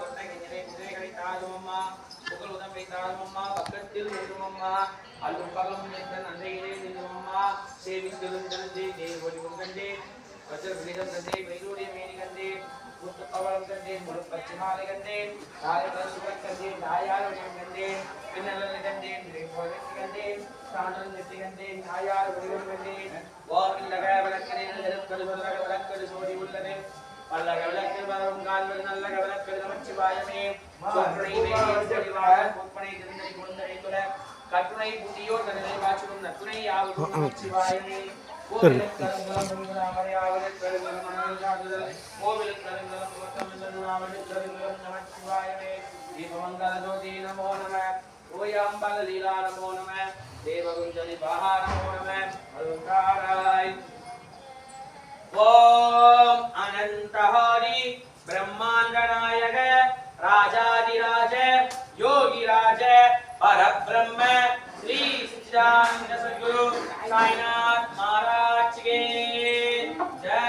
கொட்டகை நிறை குதிரைகளை தாழும் அம்மா புகழ் உடம்பை தாழும் அம்மா பக்கத்தில் நிற்கும் அம்மா அல்லும் பகலும் நின்ற நன்றையிலே நிற்கும் அம்மா சேவித்திலும் தெரிஞ்சு தேவொழி உங்கண்டே வஜ்ர விளிதம் கண்டே வைரூடிய மேனி கண்டேன் கூட்டு பவளம் கண்டேன் முழு பச்சை மாலை கண்டேன் தாயகர் சுகர் கண்டேன் தாயார் உடம்பு கண்டேன் பின்னலன் கண்டேன் கண்டேன் சான்றல் நெற்றி கண்டேன் தாயார் உடம்பு கண்டேன் ஓர்வில்லக விளக்கரில் நெருக்கடு வல்லக விளக்கடு சோடி உள்ளது பல்லக விளக்கில் வரும் கால்கள் நல்லக விளக்கடு நமச்சிவாயமே சொற்றை வேண்டிய தெளிவாக பொற்பனை திருந்தடி கொண்டரை துல கட்டுணை புதியோர் தன்னை வாச்சுடும் நத்துணை யாவும் நமச்சிவாயமே கோவிலுக்கு கருங்கலம் மறையாவதில் கருங்கலம் மணல் கோவிலுக்கு கருங்கலம் முகத்தமிழ் கருங்கலம் நமச்சிவாயமே தீபமங்கல ஜோதி நமோ நம ஓயாம்பல லீலா நமோ நம தேவகுஞ்சலி பாஹா நமோ நம அருங்காராய் ஓம் அனந்தஹரி பிரம்மாண்ட நாயக ராஜாதிராஜ யோகிராஜ பரபிரம்ம श्री सच्चिदानंद सद्गुरु साईनाथ महाराज के जय।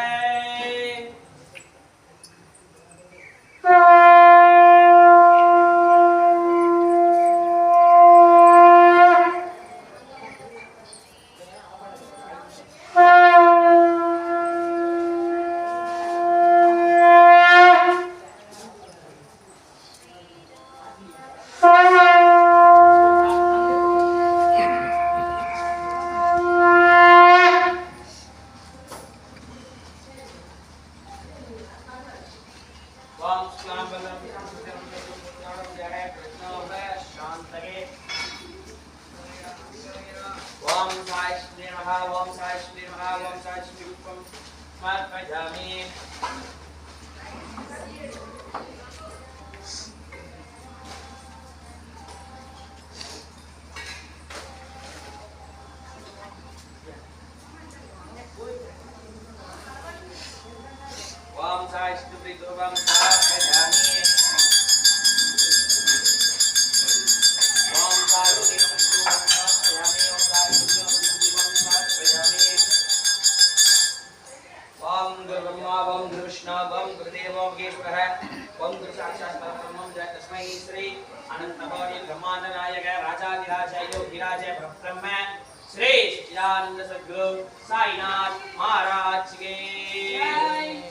श्री सच्चिदानंद सद्गुरु साईनाथ महाराज के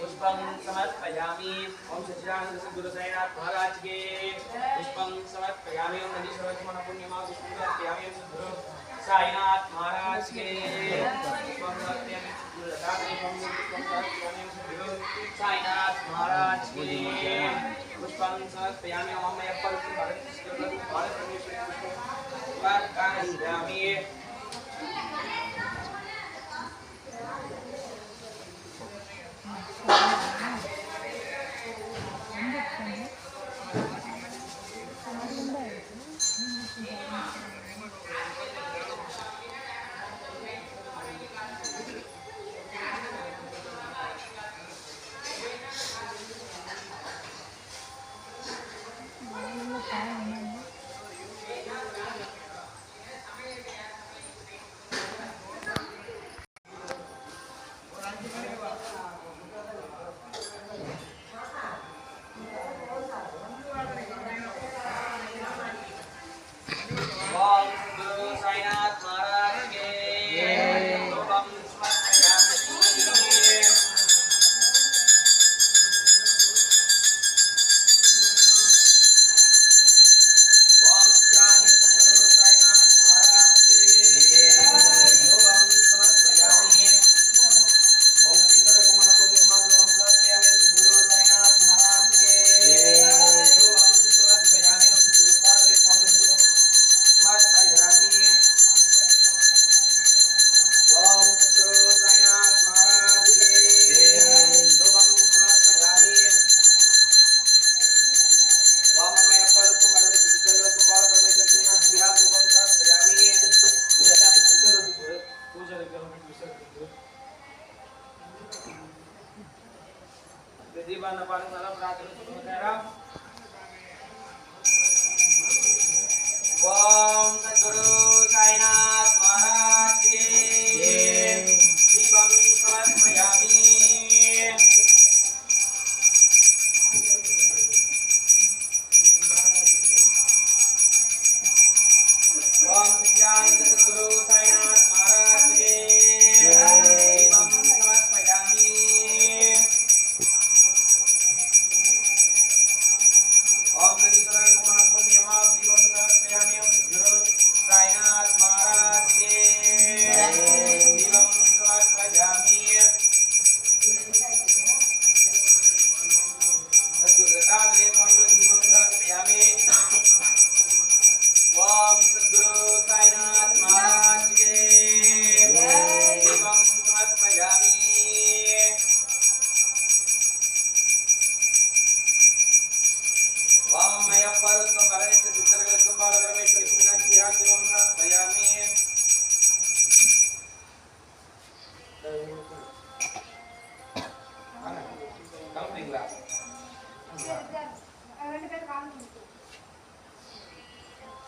पुष्पं समर्पयामि। ओम सच्चिदानंद सद्गुरु साईनाथ महाराज के पुष्पं समर्पयामि। ओम नदी सर्वज्ञ पुण्यमा पुष्पं समर्पयामि सद्गुरु साईनाथ महाराज के पुष्पं समर्पयामि सद्गुरु साईनाथ महाराज के पुष्पं समर्पयामि। ओम अय्यप्पा भारत परमेश्वर पुष्पं समर्पयामि।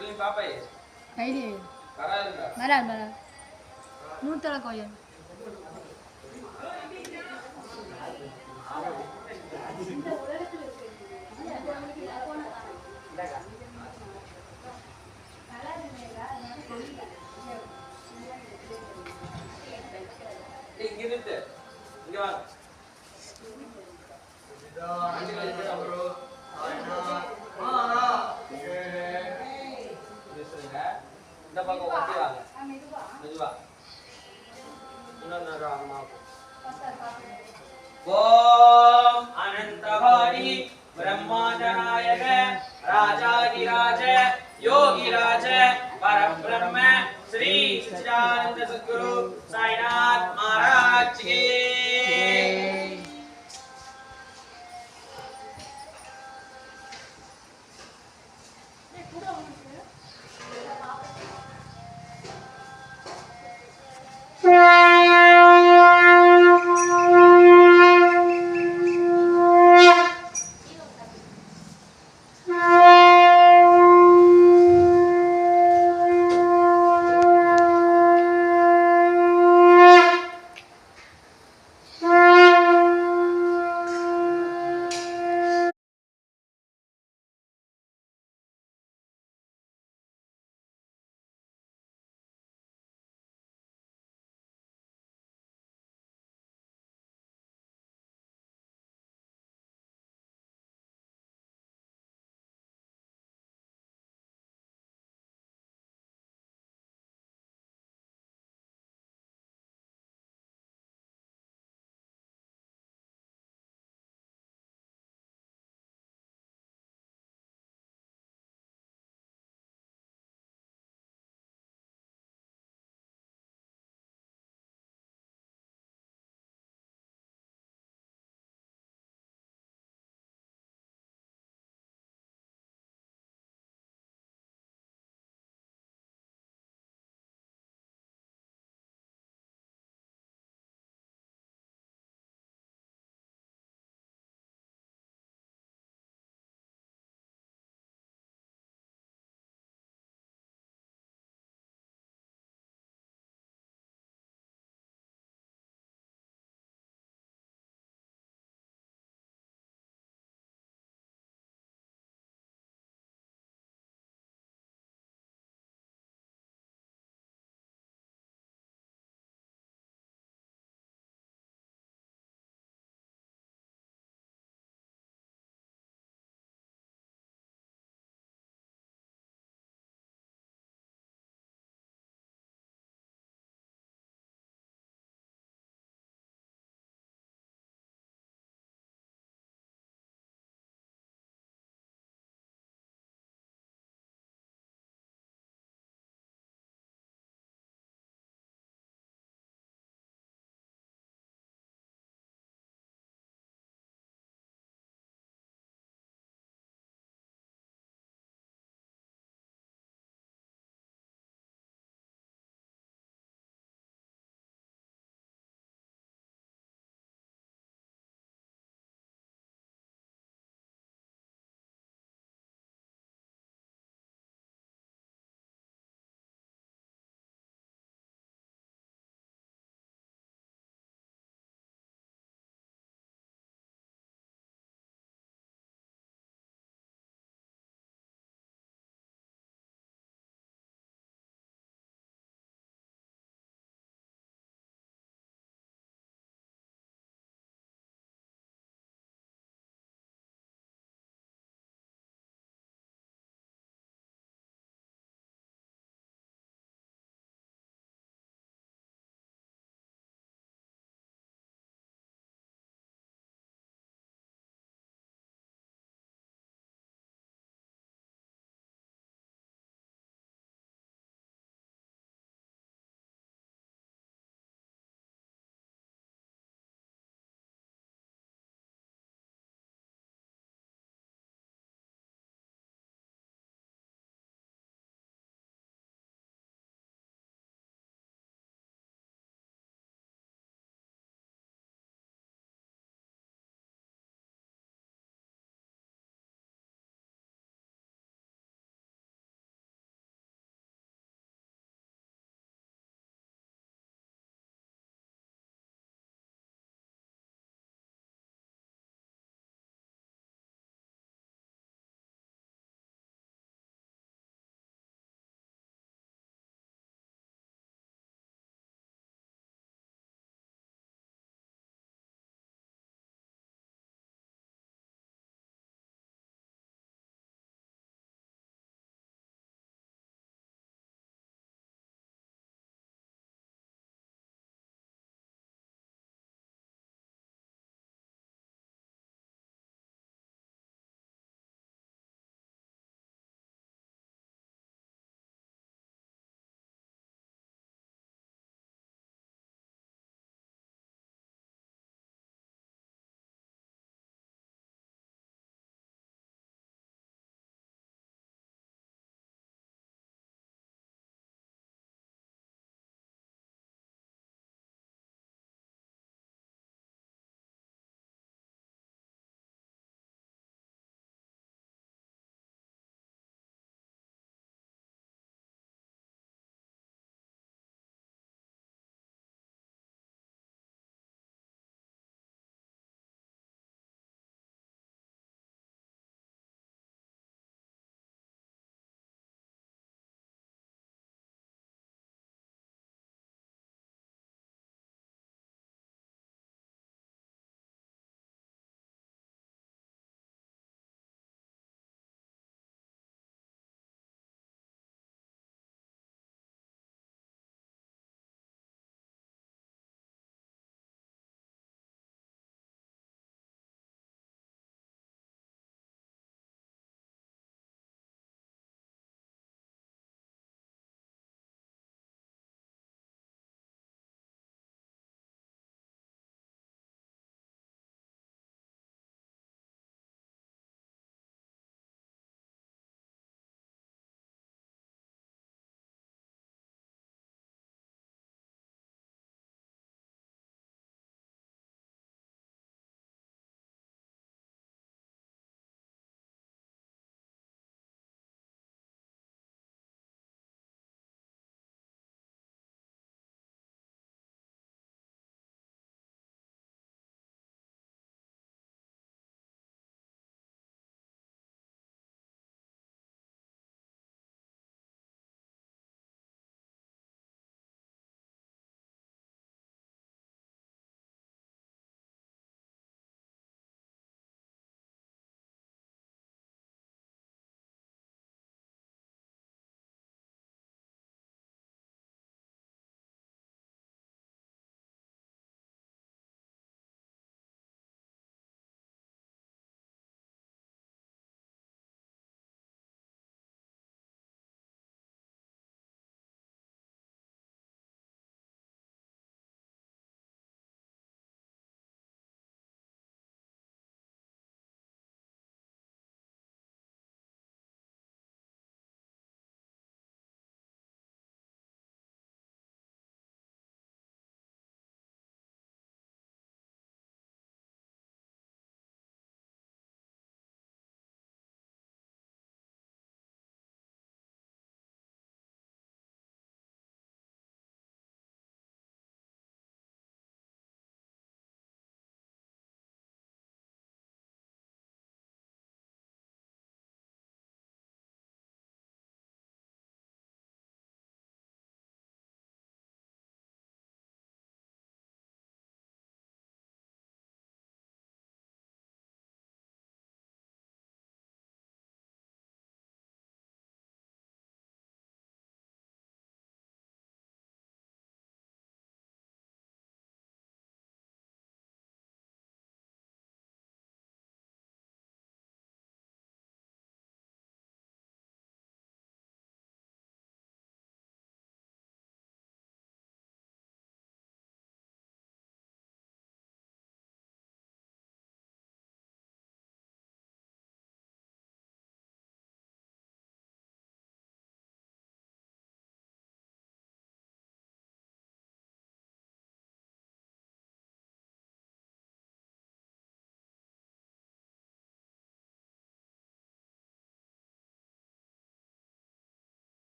Ini apa ya? Kayak Karan enggak? Marah. Nutella koyan. Gini deh. Gimana? Nanti kalau kita bro. Kita pakai kopi lah. Coba. Ini nama aku. Om Anantavadi Brahmajanayaka Rajadiraja Yogiraja Parabrahma Sri Satchidananda Sadguru Sainath Maharaj ki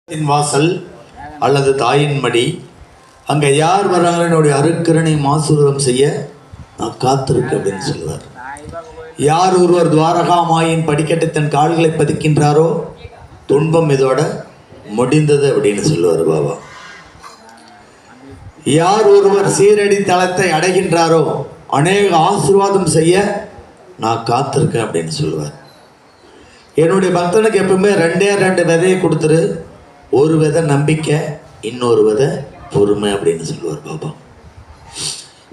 வாசல் அல்லது தாயின் மடி, அங்கே யார் வர்றாங்களோ என்னுடைய அருக்கரணை மாசுரம் செய்ய நான் காத்திருக்கு அப்படின்னு சொல்லுவார். யார் ஒருவர் துவாரகா மாயின் படிக்கட்டை தன் கால்களை பதிக்கின்றாரோ துன்பம் இதோட முடிந்தது அப்படின்னு சொல்லுவார் பாபா. யார் ஒருவர் சீரடி தளத்தை அடைகின்றாரோ அநேக ஆசீர்வாதம் செய்ய நான் காத்திருக்கேன் அப்படின்னு சொல்லுவார். என்னுடைய பக்தனுக்கு எப்பவுமே 2 விதையை கொடுத்துரு, ஒரு விதை நம்பிக்கை, இன்னொரு விதை பொறுமை அப்படின்னு சொல்லுவார் பாபா.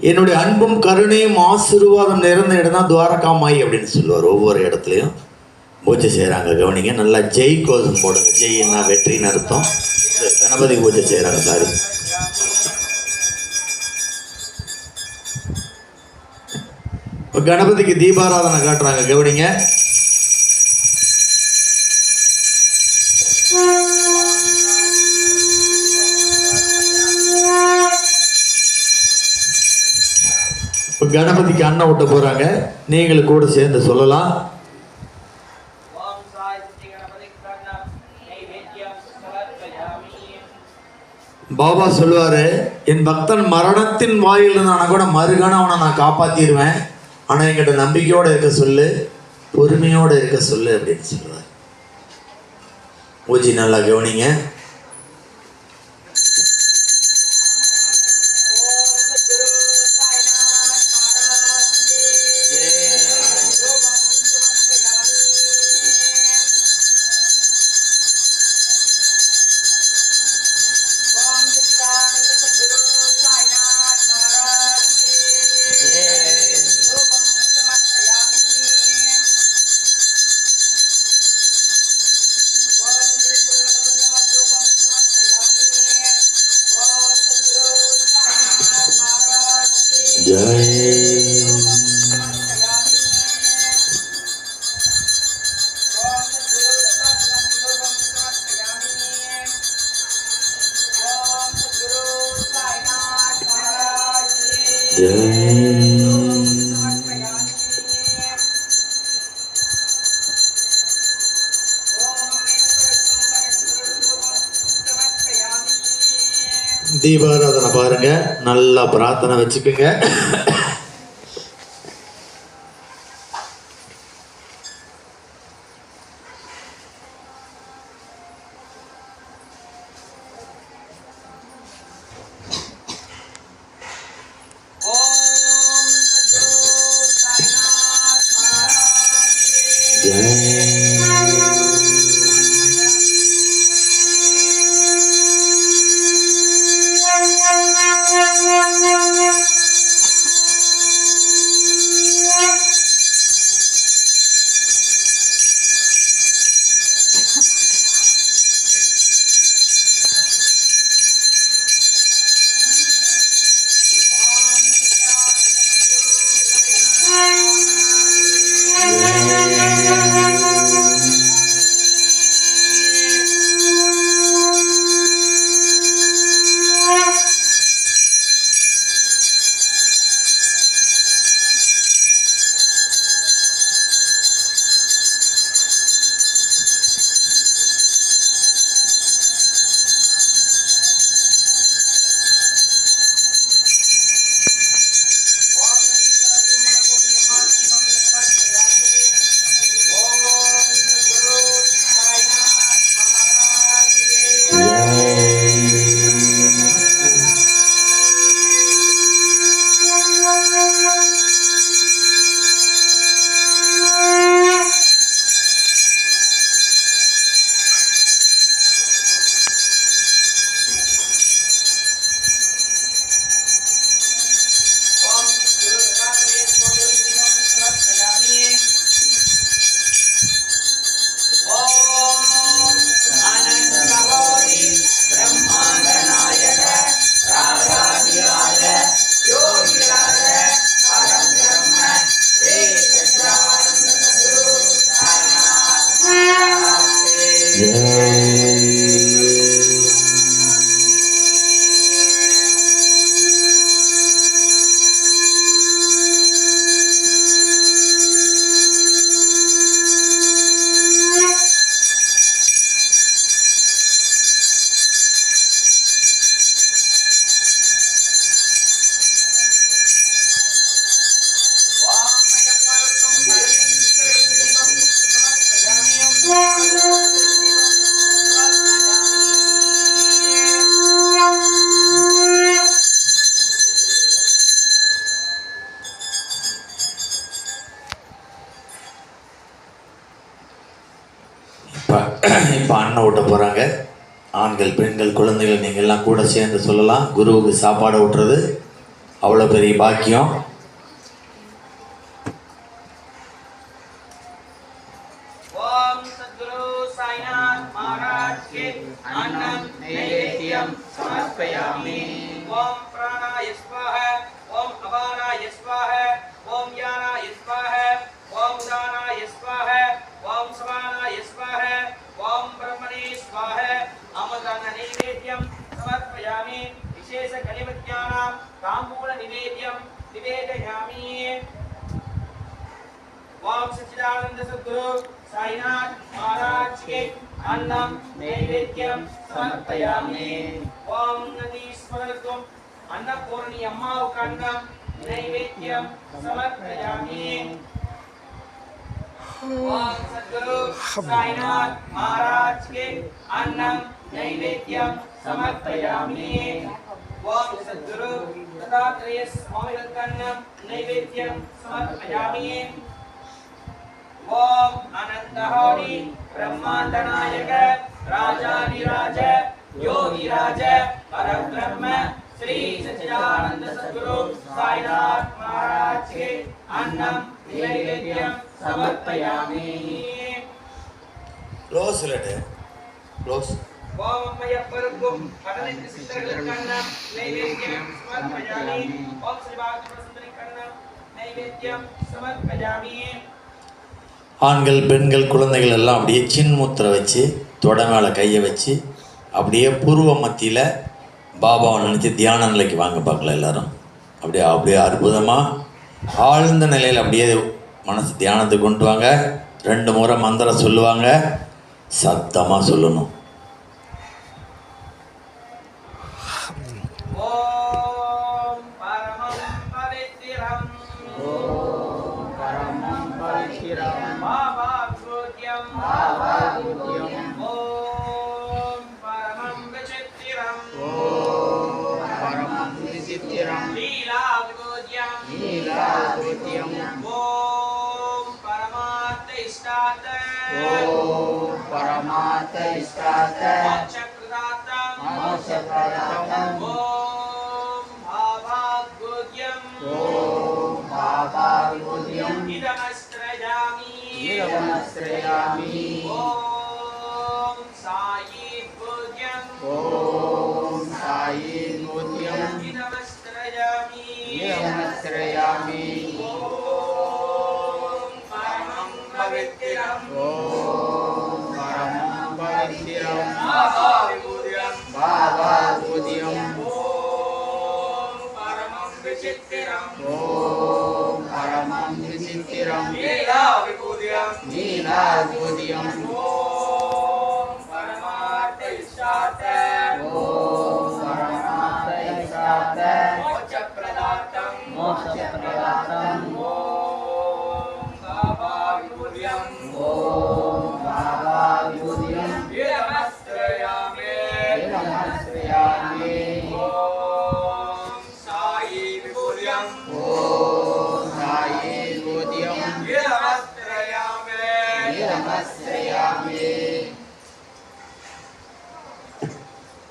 என்னுடைய அன்பும் கருணையும் ஆசீர்வாதம் நிறைந்த இடம் தான் துவாரகா மாய் அப்படின்னு சொல்லுவார். ஒவ்வொரு இடத்துலையும் பூஜை செய்கிறாங்க, கவனிங்க நல்லா. ஜெய் கோஷம் போடுங்க. ஜெய்னா வெற்றின்னு அர்த்தம். கணபதி பூஜை செய்கிறாங்க. சாரி, இப்போ கணபதிக்கு தீபாராதனை காட்டுறாங்க, கவனிங்க. இப்போ கணபதிக்கு அன்னம் விட்ட போறாங்க, நீங்களும் கூட சேர்ந்து சொல்லலாம். பாபா சொல்லுவாரு, என் பக்தன் மரணத்தின் வாயில் இருந்தான கூட மறுகணம் அவனை நான் காப்பாத்திடுவேன், ஆனா என்கிட்ட நம்பிக்கையோட இருக்க சொல்லு, பொறுமையோட இருக்க சொல்லு அப்படின்னு சொல்லுவார். பூஜை நல்லா கவனிங்க. தீபாராதனை பாருங்க, நல்லா பிரார்த்தனை வச்சுக்கோங்க. இப்போ அண்ணன் விட்ட போகிறாங்க. ஆண்கள் பெண்கள் குழந்தைகள் நீங்கள் எல்லாம் கூட சேர்ந்து சொல்லலாம். குருவுக்கு சாப்பாடு ஊட்டுறது அவ்வளோ பெரிய பாக்கியம். ஓம் சத்குரு சாய்நாத் மகாராஜ் கே அன்னம் நைவேத்யம் சமர்ப்பயாமி. ஓம் பிராணாய ஸ்வாஹ, ஓம் அபானாய ஸ்வாஹ, ஓம் யானாய ஸ்வாஹ, ஓம் உதானாய ஸ்வாஹ, ஓம் சமானாய ஸ்வாஹ, ஓம் பிரம்மணே ஸ்வாஹ. அமுதான நைவேத்யம் சமர்ப்பயாமி. விசேஷ கலிமத்யானாம் தாம்பூல நிவேத்யம் நிவேதயாமி. ओम सच्चिदानंद सद्गुरु साईनाथ महाराज के अन्नम नैवेद्यम समर्पयामि. ओम नदीश्वरत्वम अन्नपूर्णी अम्मावुक्कु अन्नम नैवेद्यम समर्पयामि. ओम सद्गुरु साईनाथ महाराज के अन्नम नैवेद्यम समर्पयामि. ओम सद्गुरु दत्तात्रेय स्वामिनः अन्नम नैवेद्यम समर्पयामि. ओम अनंतहोरी ब्रह्मांड नायक राजाधिराज योगिराज परब्रह्म श्री सच्चिदानंद सद्गुरु साईनाथ महाराज के अन्नम नैवेद्यम समर्पयामि. Close இல்லைடே close. ओम मय्यप्परुक्कुम पठनित सिद्धர்களுக்கு अन्नम नैवेद्यम समर्पयामि. ओम श्री भागवत अन्नम नैवेद्यम समर्पयामि. ஆண்கள் பெண்கள் குழந்தைகள் எல்லாம் அப்படியே சின்முத்திரை வச்சு தொட மேலே கையை வச்சு அப்படியே பூர்வ மத்தியில் பாபாவை நினச்சி தியான நிலைக்கு வாங்க பார்க்கலாம் எல்லோரும். அப்படியே அப்படியே அற்புதமாக ஆழ்ந்த நிலையில் அப்படியே மனசு தியானத்துக்கு கொண்டு வாங்க. 2 முறை மந்திரம் சொல்லுவாங்க, சத்தமாக சொல்லணும். ஓம் பரமம் பவித்ரம் ஓம் பரமம் பவித்ரம் பாபா குத்யம் ஓம் பரமம் விசித்திரம் லீலா குத்யம் ஓம் பரமார்த்த இஷ்டாத மோட்சப்ரதாத்தம் ஓம் பாபாகுத்யம் இதமஸ்ரயாமி ஓம் சாயி குத்யம் இதமஸ்ரயாமி ஓம் பரமம் பவித்ரம் பாபா குத்யம் ஓம் பரமம் விசித்திரம் லீலா விபூதியம் ஓம் பரமார்த்த இஷ்டாத மோட்சப்ரதாத்தம் ஓம் பாபா விபூதியம் ஓம் சாயி விபூதியம்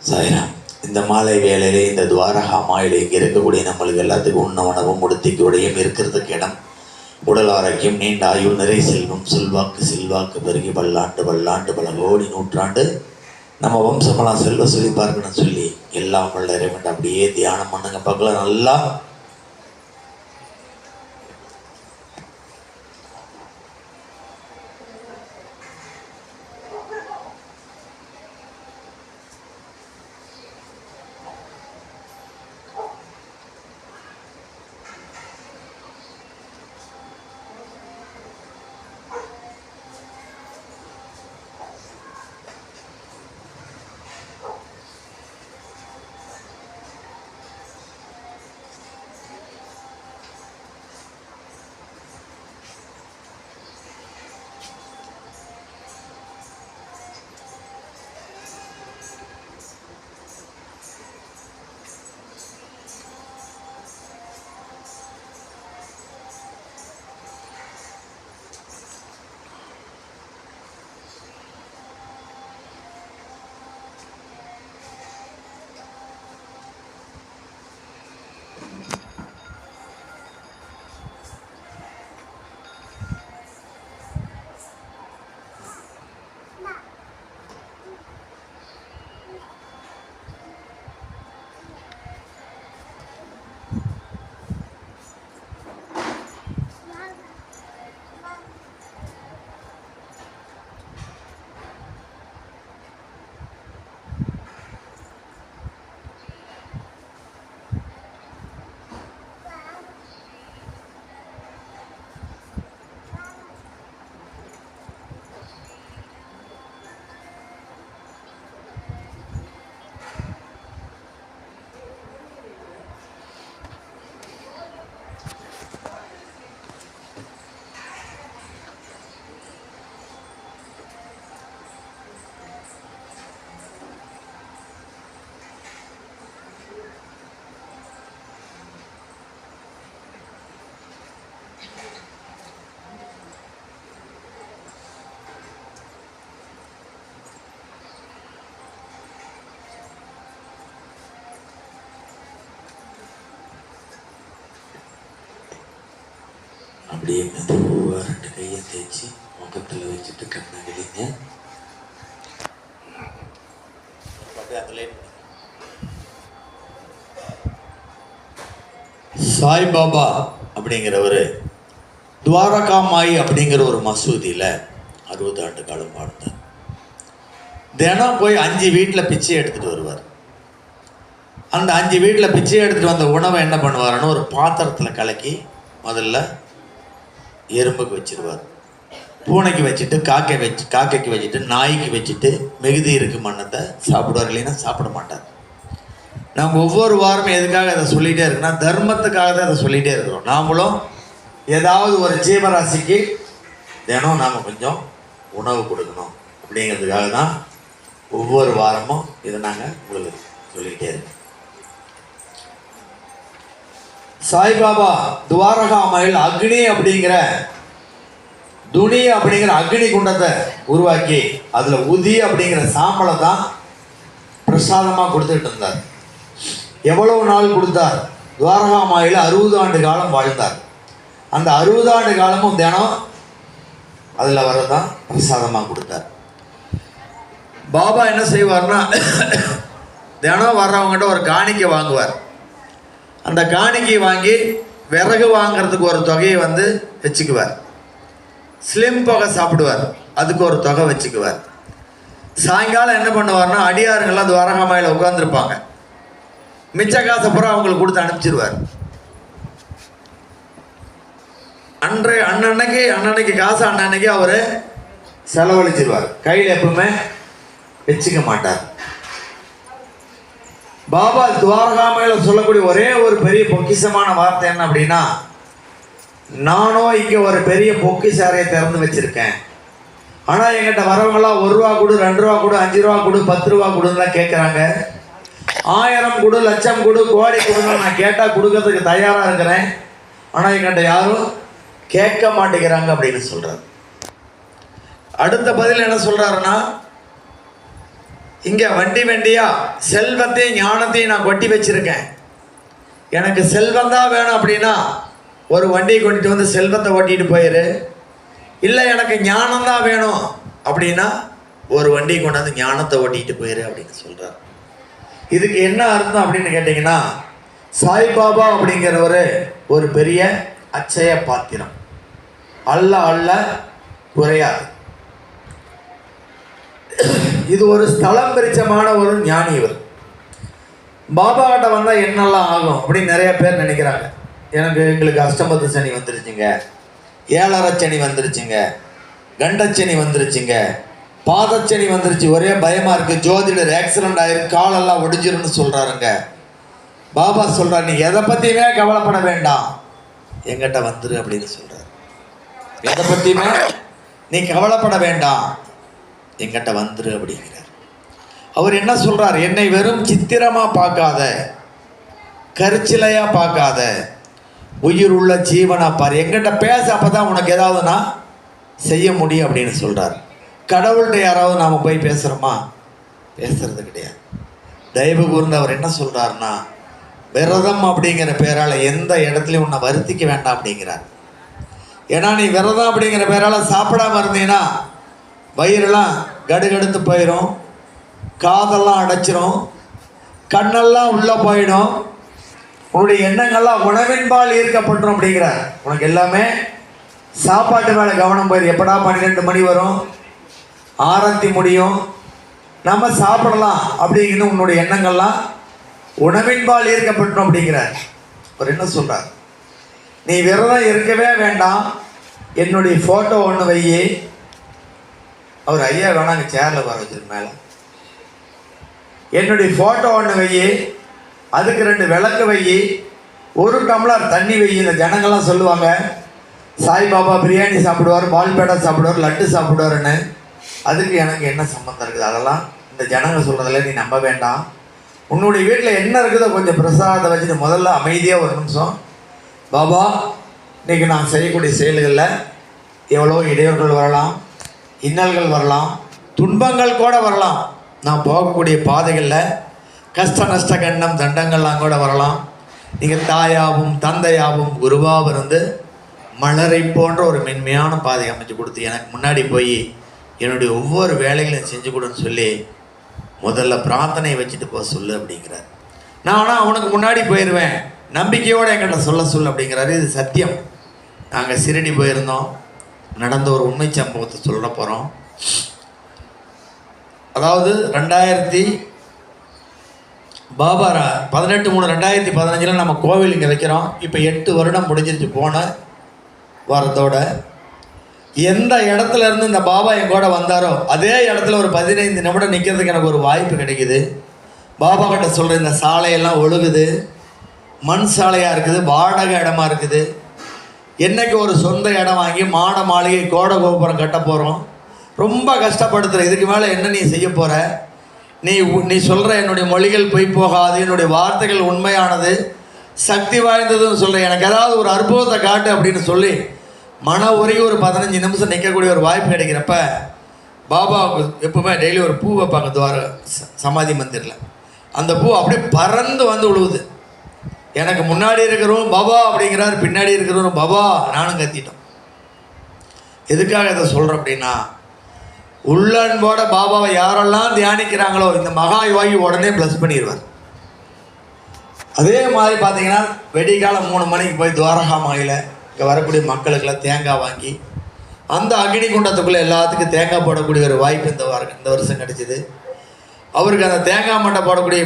சாய்ராம். இந்த மாலை வேளையிலே இந்த துவாரகா மாயிலே இங்கே இருக்கக்கூடிய நம்மளுக்கு எல்லாத்துக்கும் உண்ண உணவும் உடுத்திக்கு உடையும் இருக்கிறதுக்கு இடம், உடல் ஆரோக்கியம், நீண்ட ஆயுள், நிறை செல்வம், செல்வாக்கு பெருகி பல்லாண்டு பல கோடி நூற்றாண்டு நம்ம வம்சமெல்லாம் செல்வ செழிப்பார்க்கணும்னு சொல்லி எல்லாம் வல்ல இறைவன் அப்படியே தியானம் பண்ணுங்க பார்க்கலாம். நல்லா அப்படியே மெதுவாக 2 கையை தேய்ச்சி முகத்தில் வச்சுட்டு கண்ணை கிளிங்க. சாய்பாபா அப்படிங்கிறவர் துவாரகாமாயி அப்படிங்கிற ஒரு மசூதியில் 60 ஆண்டு காலம் வாழ்ந்தார். தினம் போய் 5 வீட்டில் பிச்சை எடுத்துகிட்டு வருவார். அந்த 5 வீட்டில் பிச்சை எடுத்துகிட்டு வந்த உணவை என்ன பண்ணுவாருன்னு ஒரு பாத்திரத்தில் கலக்கி முதல்ல எறும்புக்கு வச்சிருவார், பூனைக்கு வச்சுட்டு காக்கைக்கு வச்சுட்டு நாய்க்கு வச்சுட்டு மிகுதி இருக்கு மண்ணத்தை சாப்பிடுவார், இல்லைன்னா சாப்பிட மாட்டார். நம்ம ஒவ்வொரு வாரமும் எதுக்காக அதை சொல்லிகிட்டே இருக்குன்னா தர்மத்துக்காக தான் அதை சொல்லிகிட்டே இருக்கிறோம். நாமளும் ஏதாவது ஒரு ஜீவராசிக்கு தினம் நாம் கொஞ்சம் உணவு கொடுக்கணும் அப்படிங்கிறதுக்காக தான் ஒவ்வொரு வாரமும் இதை நாங்கள் உங்களுக்கு சொல்லிக்கிட்டே இருக்கோம். சாய்பாபா துவாரகாமாயில் அக்னி அப்படிங்கிற துணி அப்படிங்கிற அக்னி குண்டத்தை உருவாக்கி அதில் உதி அப்படிங்கிற சாம்பலை தான் பிரசாதமாக கொடுத்துட்டு இருந்தார். எவ்வளவு நாள் கொடுத்தார்? துவாரகாமாயில் 60 ஆண்டு காலம் வாழ்ந்தார். அந்த 60 ஆண்டு காலமும் தினம் அதில் வரதான் பிரசாதமாக கொடுத்தார். பாபா என்ன செய்வார்னா தினம் வர்றவங்ககிட்ட ஒரு காணிக்கை வாங்குவார். அந்த காணிக்கை வாங்கி விறகு வாங்கிறதுக்கு ஒரு தொகையை வச்சுக்குவார். ஸ்லிம் புகை சாப்பிடுவார், அதுக்கு ஒரு தொகை வச்சுக்குவார். சாயங்காலம் என்ன பண்ணுவார்னா அடியாருங்கெல்லாம் துவாரகாமாயில் உட்காந்துருப்பாங்க, மிச்ச காசை பூரா அவங்களுக்கு கொடுத்து அனுப்பிச்சிடுவார். அன்னன்னைக்கு காசு அன்னன்னைக்கு அவர் செலவழிச்சிருவார், கையில் எப்பவுமே வச்சுக்க மாட்டார். பாபா துவாரகாமாயில் சொல்லக்கூடிய ஒரே ஒரு பெரிய பொக்கிஷமான வார்த்தை என்ன அப்படின்னா, நானும் இங்கே ஒரு பெரிய பொக்கிஷாரையை திறந்து வச்சிருக்கேன், ஆனால் எங்கிட்ட வரவங்களாம் 1 ரூபா கொடு, 2 ரூபா கொடு, 5 ரூபா கொடு, 10 ரூபா கொடுன்னு தான் கேட்குறாங்க. 1000 கொடு, லட்சம் கொடு, கோடி கொடுன்னு நான் கேட்டால் கொடுக்கறதுக்கு தயாராக இருக்கிறேன், ஆனால் எங்கிட்ட யாரும் கேட்க மாட்டேங்கிறாங்க அப்படின்னு சொல்கிறார். அடுத்த பதில் என்ன சொல்கிறாருன்னா, இங்கே வண்டியா செல்வத்தையும் ஞானத்தையும் நான் கொட்டி வச்சிருக்கேன், எனக்கு செல்வம் தான் வேணும் அப்படின்னா ஒரு வண்டியை கொண்டுட்டு வந்து செல்வத்தை ஓட்டிட்டு போயிரு, இல்லை எனக்கு ஞானம் தான் வேணும் அப்படின்னா ஒரு வண்டியை கொண்டாந்து ஞானத்தை ஓட்டிட்டு போயிரு அப்படின்னு சொல்கிறார். இதுக்கு என்ன அர்த்தம் அப்படின்னு கேட்டிங்கன்னா, சாய்பாபா அப்படிங்கிறவர் ஒரு பெரிய அச்சய பாத்திரம், அல்ல குறையாது. இது ஒரு ஸ்தலம் பிரிச்சமான ஒரு ஞானி. இவர் பாபா கிட்ட வந்தால் என்னெல்லாம் ஆகும் அப்படின்னு நிறைய பேர் நினைக்கிறாங்க. எங்களுக்கு அஷ்டமத்து சனி வந்துருச்சுங்க, 7.5 சனி வந்துருச்சுங்க, கண்டச்சனி வந்துருச்சுங்க, பாதச்சனி வந்துருச்சு, ஒரே பயமாக இருக்குது, ஜோதிடர் ஆக்சிடென்ட் ஆயிருக்கு, காலெல்லாம் ஒடிஞ்சிருன்னு சொல்கிறாருங்க. பாபா சொல்கிறார், நீ எதை பற்றியுமே கவலைப்பட வேண்டாம், எங்கிட்ட வந்துரு அப்படின்னு சொல்கிறார். எதை பற்றியுமே நீ கவலைப்பட வேண்டாம், எங்கிட்ட வந்துரு அப்படிங்கிறார். அவர் என்ன சொல்கிறார், என்னை வெறும் சித்திரமாக பார்க்காத, கருச்சிலையாக பார்க்காத, உயிர் உள்ள ஜீவனா பாரு, எங்கிட்ட பேச, அப்போ தான் உனக்கு ஏதாவதுனா செய்ய முடியும் அப்படின்னு சொல்கிறார். கடவுள்கிட்ட யாராவது நாம் போய் பேசுகிறோமா? பேசுறது கிடையாது. தயவு கூர்ந்து அவர் என்ன சொல்கிறாருன்னா, விரதம் அப்படிங்கிற பேரால் எந்த இடத்துலையும் உன்னை வருத்திக்க வேண்டாம் அப்படிங்கிறார். ஏன்னா நீ விரதம் அப்படிங்கிற பேரால் சாப்பிடாமல் இருந்தீங்கன்னா வயிறெல்லாம் கடுகடுத்து போயிடும், காதெல்லாம் அடைச்சிரும், கண்ணெல்லாம் உள்ளே போயிடும், உன்னுடைய எண்ணங்கள்லாம் உணவின்பால் ஈர்க்கப்பட்டுரும் அப்படிங்கிறார். உனக்கு எல்லாமே சாப்பாட்டு மேலே கவனம் போயிடும். எப்படா 12 மணி வரும், ஆரத்தி முடியும், நம்ம சாப்பிடலாம் அப்படிங்கிறது உன்னுடைய எண்ணங்கள்லாம் உணவின்பால் ஈர்க்கப்பட்டுரும் அப்படிங்கிறார். அவர் என்ன சொல்கிறார், நீ விரதம் இருக்கவே வேண்டாம், என்னுடைய ஃபோட்டோ ஒன்று வையி. அவர் ஐயா வேணாங்க சேரில் வர வச்சிருக்கு மேலே, என்னுடைய ஃபோட்டோ ஒன்று வையி, அதுக்கு 2 விளக்கு வையி, 1 டம்ளர் தண்ணி வையி. இந்த ஜனங்கள்லாம் சொல்லுவாங்க, சாய்பாபா பிரியாணி சாப்பிடுவார், பால்பேடா சாப்பிடுவார், லட்டு சாப்பிடுவாருன்னு. அதுக்கு எனக்கு என்ன சம்மந்தம் இருக்குது? அதெல்லாம் இந்த ஜனங்க சொல்கிறதில்ல, நீ நம்ப வேண்டாம். உன்னுடைய வீட்டில் என்ன இருக்குதோ கொஞ்சம் பிரசாதத்தை வச்சுட்டு முதல்ல அமைதியாக ஒரு நிமிஷம், பாபா இன்றைக்கி நான் செய்யக்கூடிய செயல்களில் எவ்வளோ இடையூறுகள் வரலாம், இன்னல்கள் வரலாம், துன்பங்கள் கூட வரலாம், நான் போகக்கூடிய பாதைகளில் கஷ்ட நஷ்ட கண்டம் தண்டங்கள்லாம் கூட வரலாம். நீங்கள் தாயாகவும் தந்தையாகவும் குருவாக இருந்து மலரை போன்ற ஒரு மென்மையான பாதை அமைச்சு கொடுத்து எனக்கு முன்னாடி போய் என்னுடைய ஒவ்வொரு வேலைகளையும் செஞ்சு கொடுன்னு சொல்லி முதல்ல பிரார்த்தனை வச்சுட்டு போக சொல்லு அப்படிங்கிறார். நான் ஆனால் அவனுக்கு முன்னாடி போயிடுவேன், நம்பிக்கையோடு என்கிட்ட சொல்லு அப்படிங்கிறாரு. இது சத்தியம். நாங்கள் சிறுடி போயிருந்தோம், நடந்த ஒரு உண்மை சம்பவத்தை சொல்ல போகிறோம். அதாவது 18/3/2015 நம்ம கோவில் இங்கே வைக்கிறோம். இப்போ 8 வருடம் முடிஞ்சிருச்சு. போன வாரத்தோட எந்த இடத்துல இருந்து இந்த பாபா என் கூட வந்தாரோ அதே இடத்துல ஒரு 15 நிமிடம் நிற்கிறதுக்கு எனக்கு ஒரு வாய்ப்பு கிடைக்குது. பாபா கிட்ட சொல்கிற இந்த சாலையெல்லாம் ஒழுகுது, மண் சாலையாக இருக்குது, வாடகை இடமா இருக்குது. என்னைக்கு ஒரு சொந்த இடம் வாங்கி மாட மாளிகை கோடை கோபுரம் கட்ட போகிறோம். ரொம்ப கஷ்டப்படுத்துகிற. இதுக்கு மேலே என்ன நீ செய்ய போகிற? நீ சொல்கிற என்னுடைய மொழிகள் பொய் போகாது, என்னுடைய வார்த்தைகள் உண்மையானது, சக்தி வாய்ந்ததுன்னு சொல்கிறேன், எனக்கு ஏதாவது ஒரு அற்புதத்தை காட்டு அப்படின்னு சொல்லி மன உருகி ஒரு 15 நிமிஷம் நிற்கக்கூடிய ஒரு வாய்ப்பு கிடைக்கிறப்ப பாபாவுக்கு எப்பவுமே டெய்லி ஒரு பூ வைப்பாங்க துவார சமாதி மந்திரில். அந்த பூ அப்படியே பறந்து வந்து விழுவுது. எனக்கு முன்னாடி இருக்கிறவரும் பாபா அப்படிங்கிறார், பின்னாடி இருக்கிறவரும் பாபா. நானும் கத்திட்டோம். எதுக்காக இதை சொல்கிறேன் அப்படின்னா, உள்ளன்போட பாபாவை யாரெல்லாம் தியானிக்கிறாங்களோ இந்த மகா யோகி உடனே ப்ளஸ் பண்ணிடுவார். அதே மாதிரி பார்த்தீங்கன்னா வெடிகாலம் 3 மணிக்கு போய் துவாரகா மாயில் இங்கே வரக்கூடிய மக்களுக்கெல்லாம் தேங்காய் வாங்கி அந்த அக்னி குண்டத்துக்குள்ளே எல்லாத்துக்கும் தேங்காய் போடக்கூடிய ஒரு வாய்ப்பு இந்த வருஷம் கிடைச்சிது. அவருக்கு அந்த தேங்காய் மட்டை போடக்கூடிய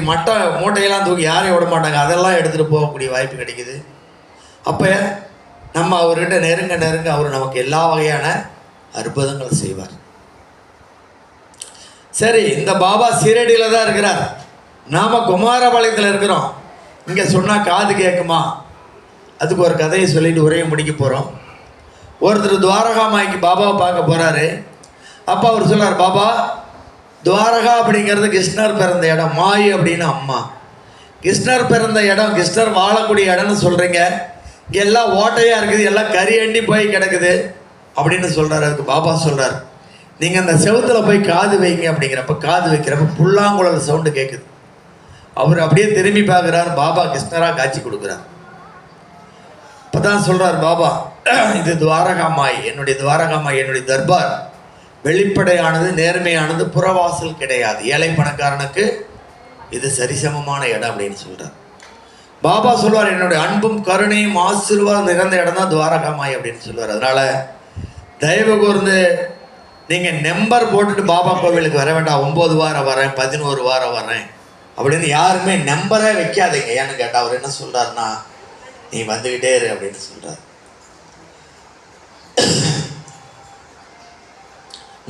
மூட்டையெல்லாம் தூக்கி யாரையும் விட மாட்டாங்க, அதெல்லாம் எடுத்துகிட்டு போகக்கூடிய வாய்ப்பு கிடைக்குது. அப்போ நம்ம அவர்கிட்ட நெருங்க அவர் நமக்கு எல்லா வகையான அற்புதங்களை செய்வார். சரி, இந்த பாபா சீரடியில் தான் இருக்கிறார், நாம் குமாரபாளையத்தில் இருக்கிறோம். இங்கே சொன்னால் காது கேட்குமா? அதுக்கு ஒரு கதையை சொல்லிட்டு உரையை முடிக்க போகிறோம். ஒருத்தர் துவாரகா மாய்க்கு பாபாவை பார்க்க போகிறாரு. அப்போ அவர் சொல்கிறார், பாபா துவாரகா அப்படிங்கிறது கிருஷ்ணர் பிறந்த இடம், மாய் அப்படின்னு அம்மா. கிருஷ்ணர் பிறந்த இடம், கிருஷ்ணர் வாழக்கூடிய இடம்னு சொல்கிறீங்க, இங்கே எல்லாம் ஓட்டையாக இருக்குது, எல்லாம் கறி அண்டி போய் கிடக்குது அப்படின்னு சொல்கிறார். அதுக்கு பாபா சொல்கிறார், நீங்கள் அந்த செவுத்தில் போய் காது வைங்க அப்படிங்கிறப்ப காது வைக்கிறப்ப புல்லாங்குழல் சவுண்டு கேட்குது. அவர் அப்படியே திரும்பி பார்க்குறார், பாபா கிருஷ்ணராக காட்சி கொடுக்குறார். இப்போ தான் சொல்கிறார் பாபா, இது துவாரகாமாய், என்னுடைய துவாரகாமாய், என்னுடைய தர்பார் வெளிப்படையானது, நேர்மையானது, புறவாசல் கிடையாது, ஏழை பணக்காரனுக்கு இது சரிசமமான இடம் அப்படின்னு சொல்கிறார். பாபா சொல்வார், என்னுடைய அன்பும் கருணையும் ஆசீர்வாதம் நிறைந்த இடம் தான் துவாரகாமாய் அப்படின்னு சொல்லுவார். அதனால் தயவு கூர்ந்து நீங்கள் நம்பர் போட்டுட்டு பாபா கோவிலுக்கு வர வேண்டாம், 9 வாரம் வரேன், 11 வாரம் வரேன் அப்படின்னு யாருமே நம்பரே வைக்காதீங்க. ஏன்னு கேட்டால் அவர் என்ன சொல்கிறாருன்னா, நீ வந்துக்கிட்டே இரு அப்படின்னு சொல்கிறார்.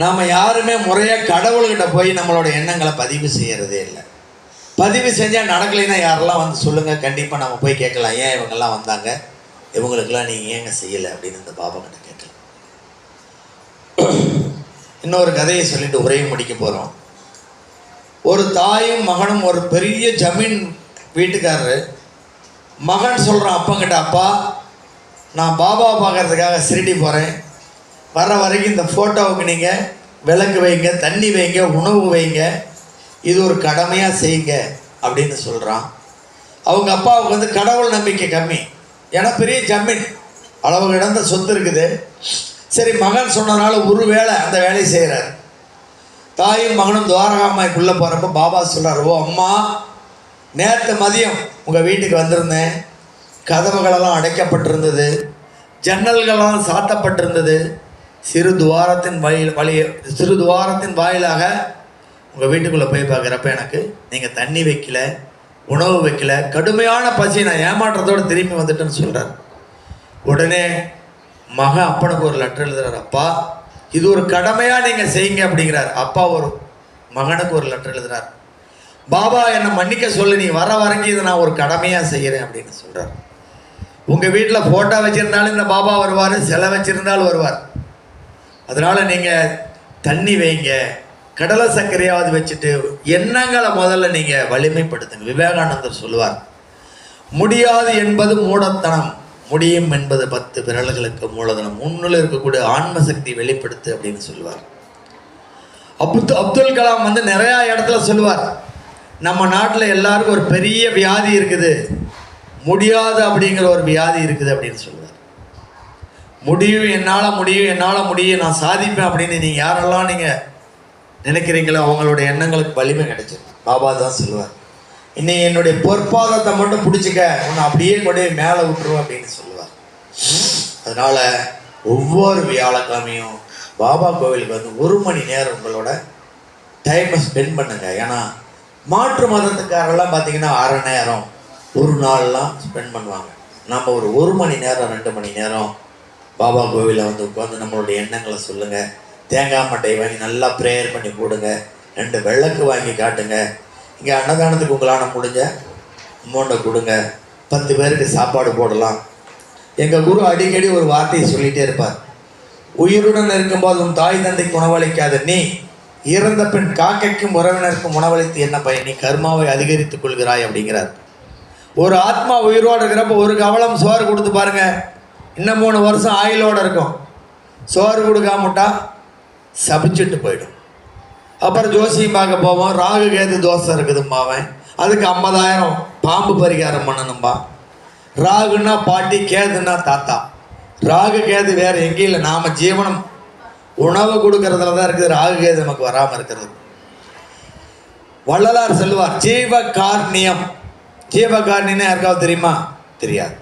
நாம் யாருமே முறையாக கடவுள்கிட்ட போய் நம்மளோட எண்ணங்களை பதிவு செய்கிறதே இல்லை. பதிவு செஞ்சால் நடக்கலைன்னா யாரெல்லாம் வந்து சொல்லுங்கள், கண்டிப்பாக நம்ம போய் கேட்கலாம், ஏன் இவங்கெல்லாம் வந்தாங்க, இவங்களுக்கெல்லாம் நீங்கள் ஏங்க செய்யலை அப்படின்னு இந்த பாபா கிட்ட கேட்கலாம். இன்னொரு கதையை சொல்லிட்டு உரையை முடிக்க போகிறோம். ஒரு தாயும் மகனும் ஒரு பெரிய ஜமீன் வீட்டுக்காரரு. மகன் சொல்கிறான் அப்பங்கிட்ட, அப்பா நான் பாபா பார்க்கறதுக்காக சிறுடி போகிறேன், வர்ற வரைக்கும் இந்த ஃபோட்டோவுக்கு நீங்கள் விளக்கு வைங்க, தண்ணி வைங்க, உணவு வைங்க, இது ஒரு கடமையாக செய்யுங்க அப்படின்னு சொல்கிறான். அவங்க அப்பாவுக்கு வந்து கடவுள் நம்பிக்கை கம்மி, ஏன்னா பெரிய ஜமீன் அளவு கிடந்த சொத்து இருக்குது. சரி, மகன் சொன்னதுனால ஒரு வேளை அந்த வேலையை செய்கிறார். தாயும் மகனும் துவாரகாமாய்க்குள்ளே போகிறப்ப பாபா சொல்கிறார், ஓ அம்மா, நேற்று மதியம் உங்கள் வீட்டுக்கு வந்திருந்தேன், கதவுகளெல்லாம் அடைக்கப்பட்டிருந்தது, ஜன்னல்களெல்லாம் சாத்தப்பட்டிருந்தது, சிறு துவாரத்தின் வாயிலாக உங்கள் வீட்டுக்குள்ளே போய் பார்க்குறப்ப எனக்கு நீங்கள் தண்ணி வைக்கல, உணவு வைக்கல, கடுமையான பசி, நான் ஏமாற்றத்தோடு திரும்பி வந்துட்டேன்னு சொல்கிறார். உடனே மகன் அப்பனுக்கு ஒரு லெட்டர் எழுதுறார், அப்பா இது ஒரு கடமையாக நீங்கள் செய்யுங்க அப்படிங்கிறார். அப்பா ஒரு மகனுக்கு ஒரு லெட்டர் எழுதுறார், பாபா என்னை மன்னிக்க சொல்லி, நீ வர வரைக்கும் இதை நான் ஒரு கடமையாக செய்கிறேன் அப்படின்னு சொல்கிறார். உங்கள் வீட்டில் ஃபோட்டோ வச்சுருந்தாலும் இந்த பாபா வருவார், சிலை வச்சுருந்தாலும் வருவார். அதனால் நீங்கள் தண்ணி வைங்க, கடலை சர்க்கரையாவது வச்சுட்டு எண்ணங்களை முதல்ல நீங்கள் வலிமைப்படுத்துங்க. விவேகானந்தர் சொல்லுவார், முடியாது என்பது மூடத்தனம், முடியும் என்பது 10 விரல்களுக்கு மூலதனம், முன்னில் இருக்கக்கூடிய ஆன்ம சக்தி வெளிப்படுத்து அப்படின்னு சொல்லுவார். அப்துல் கலாம் வந்து நிறையா இடத்துல சொல்லுவார், நம்ம நாட்டில் எல்லாருக்கும் ஒரு பெரிய வியாதி இருக்குது, முடியாது அப்படிங்கிற ஒரு வியாதி இருக்குது அப்படின்னு சொல்லுவார். முடியும், என்னால் முடியும், என்னால் முடியும், நான் சாதிப்பேன் அப்படின்னு நீங்கள் யாரெல்லாம் நீங்கள் நினைக்கிறீங்களோ அவங்களோட எண்ணங்களுக்கு வலிமை கிடைச்சிடும். பாபா தான் சொல்லுவார், இன்னைக்கு என்னுடைய பொற்பாதத்தை மட்டும் பிடிச்சிக்க, உன்னை அப்படியே கொண்டு மேலே விட்டுருவோம் அப்படின்னு சொல்லுவார். அதனால் ஒவ்வொரு வியாழக்கிழமையும் பாபா கோவிலுக்கு வந்து 1 மணி நேரம் உங்களோட டைமை ஸ்பெண்ட் பண்ணுங்க. ஏன்னா மாற்று மதத்துக்காரெல்லாம் பார்த்தீங்கன்னா அரை நேரம், ஒரு நாள்லாம் ஸ்பெண்ட் பண்ணுவாங்க. நம்ம ஒரு 1 மணி நேரம் 2 மணி நேரம் பாபா கோவிலில் வந்து உட்காந்து நம்மளுடைய எண்ணங்களை சொல்லுங்கள். தேங்காய் மட்டை வாங்கி நல்லா ப்ரேயர் பண்ணி போடுங்க. 2 விளக்கு வாங்கி காட்டுங்க. இங்கே அன்னதானத்துக்கு உங்களால் முடிஞ்ச அமௌண்ட்டை கொடுங்க. 10 பேருக்கு சாப்பாடு போடலாம். எங்கள் குரு அடிக்கடி ஒரு வார்த்தையை சொல்லிகிட்டே இருப்பார், உயிருடன் இருக்கும்போது உன் தாய் தந்தைக்கு உணவளிக்காத நீ இறந்த பின் காக்கைக்கும் உறவினருக்கும் உணவளித்து என்ன பயன், நீ கர்மாவை அதிகரித்துக் கொள்கிறாய் அப்படிங்கிறார். ஒரு ஆத்மா உயிரோடு இருக்கிறப்ப ஒரு கவலம் சோறு கொடுத்து பாருங்க, இன்னும் 3 வருஷம் ஆயுளோடு இருக்கும். சோறு கொடுக்காமட்டா சபிச்சுட்டு போயிடும். அப்புறம் ஜோசியம் பார்க்க போவோம், ராகு கேது தோசை இருக்குதும்பாவன், அதுக்கு 50,000 பாம்பு பரிகாரம் பண்ணணும்பா. ராகுன்னா பாட்டி, கேதுன்னா தாத்தா. ராகு கேது வேறு எங்கேயும் இல்லை, நாம் ஜீவனம் உணவு கொடுக்கறதுல தான் இருக்குது. ராகு கேது நமக்கு வராமல் இருக்கிறது. வள்ளலார் சொல்லுவார், ஜீவகார்ணியம். ஜீவகார்ணியம்னா யாருக்காவது தெரியுமா? தெரியாது.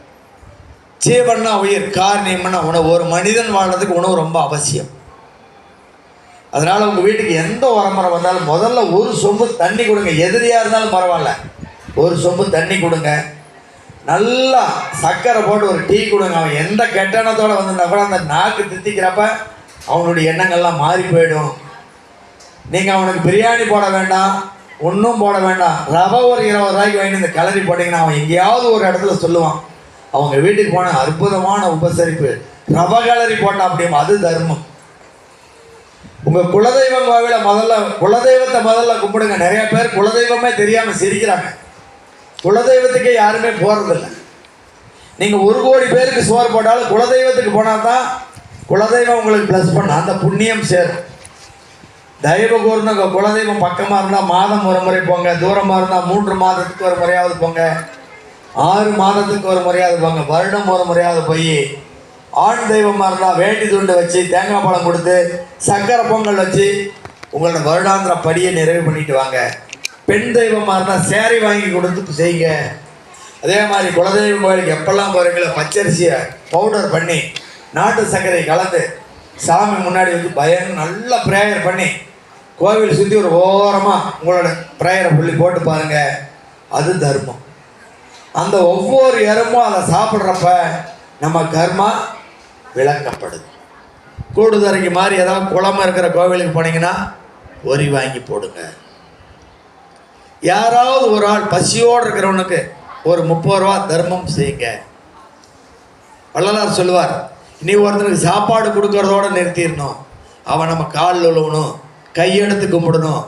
ஜீவன்னா உயிர், காரணியம்னா உணவு. ஒரு மனிதன் வாழ்றதுக்கு உணவு ரொம்ப அவசியம். அதனால் உங்கள் வீட்டுக்கு எந்த உரமுறை வந்தாலும் முதல்ல ஒரு சொம்பு தண்ணி கொடுங்க. எதிரியாக இருந்தாலும் பரவாயில்ல, ஒரு சொம்பு தண்ணி கொடுங்க. நல்லா சர்க்கரை போட்டு ஒரு டீ கொடுங்க. அவன் எந்த கெட்டணத்தோடு வந்திருந்தா கூட அந்த நாக்கு தித்திக்கிறப்ப அவனுடைய எண்ணங்கள்லாம் மாறி போயிடும். நீங்கள் அவனுக்கு பிரியாணி போட வேண்டாம், ஒன்றும் போட வேண்டாம். ரவை ஒரு 20 ரூபாய்க்கு வாங்கி இந்த கலரி போட்டிங்கன்னா அவன் எங்கேயாவது ஒரு இடத்துல சொல்லுவான், அவங்க வீட்டுக்கு போன அற்புதமான உபசரிப்பு, ரவை கலரி போட்டான் அப்படியும். அது தர்மம். உங்கள் குலதெய்வம் கோவில குலதெய்வத்தை முதல்ல கும்பிடுங்க. நிறைய பேர் குலதெய்வமே தெரியாமல் சிரிக்கிறாங்க. குலதெய்வத்துக்கே யாருமே போகிறதில்லை. நீங்கள் 1 கோடி பேருக்கு சோறு போட்டாலும் குலதெய்வத்துக்கு போனால் தான் குலதெய்வம் உங்களுக்கு ப்ளஸ் பண்ண அந்த புண்ணியம் சேரும். தயவு கூர்ந்து உங்கள் குலதெய்வம் பக்கமாக இருந்தால் மாதம் ஒரு முறை போங்க. தூரமாக இருந்தால் 3 மாதத்துக்கு ஒரு முறையாவது போங்க. 6 மாதத்துக்கு ஒரு முறையாவது போங்க. வருடம் ஒரு முறையாவது போய் ஆண் தெய்வமாக இருந்தால் வேட்டி துண்டு வச்சு தேங்காய் பழம் கொடுத்து சக்கரை பொங்கல் வச்சு உங்களோட வருடாந்திர படியை நிறைவு பண்ணிட்டு வாங்க. பெண் தெய்வமாக இருந்தால் சேரீ வாங்கி கொடுத்து செய்யுங்க. அதே மாதிரி குலதெய்வம் கோயிலுக்கு எப்பெல்லாம் போகிறீங்களோ பச்சரிசியை பவுடர் பண்ணி நாட்டு சர்க்கரை கலந்து சாமி முன்னாடி வச்சு நல்ல ப்ரேயர் பண்ணி கோவில் சுற்றி ஒரு ஓரமாக உங்களோட ப்ரேயரை புள்ளி போட்டு பாருங்கள். அது தர்மம். அந்த ஒவ்வொரு இடமும் அதை சாப்பிட்றப்ப நம்ம கர்மா விளக்கப்படுது. கூடுதரைக்கு மாதிரி ஏதாவது குளமாக இருக்கிற கோவிலுக்கு போனீங்கன்னா ஒரி வாங்கி போடுங்க. யாராவது ஒரு ஆள் பசியோடு இருக்கிறவனுக்கு ஒரு 30 ரூபா தர்மம் செய்யுங்க. வள்ளலார் சொல்லுவார், நீ ஒருத்தனுக்கு சாப்பாடு கொடுக்கறதோட நிறுத்திடணும், அவன் நம்ம காலில் உழுவணும், கையெடுத்து கும்பிடணும்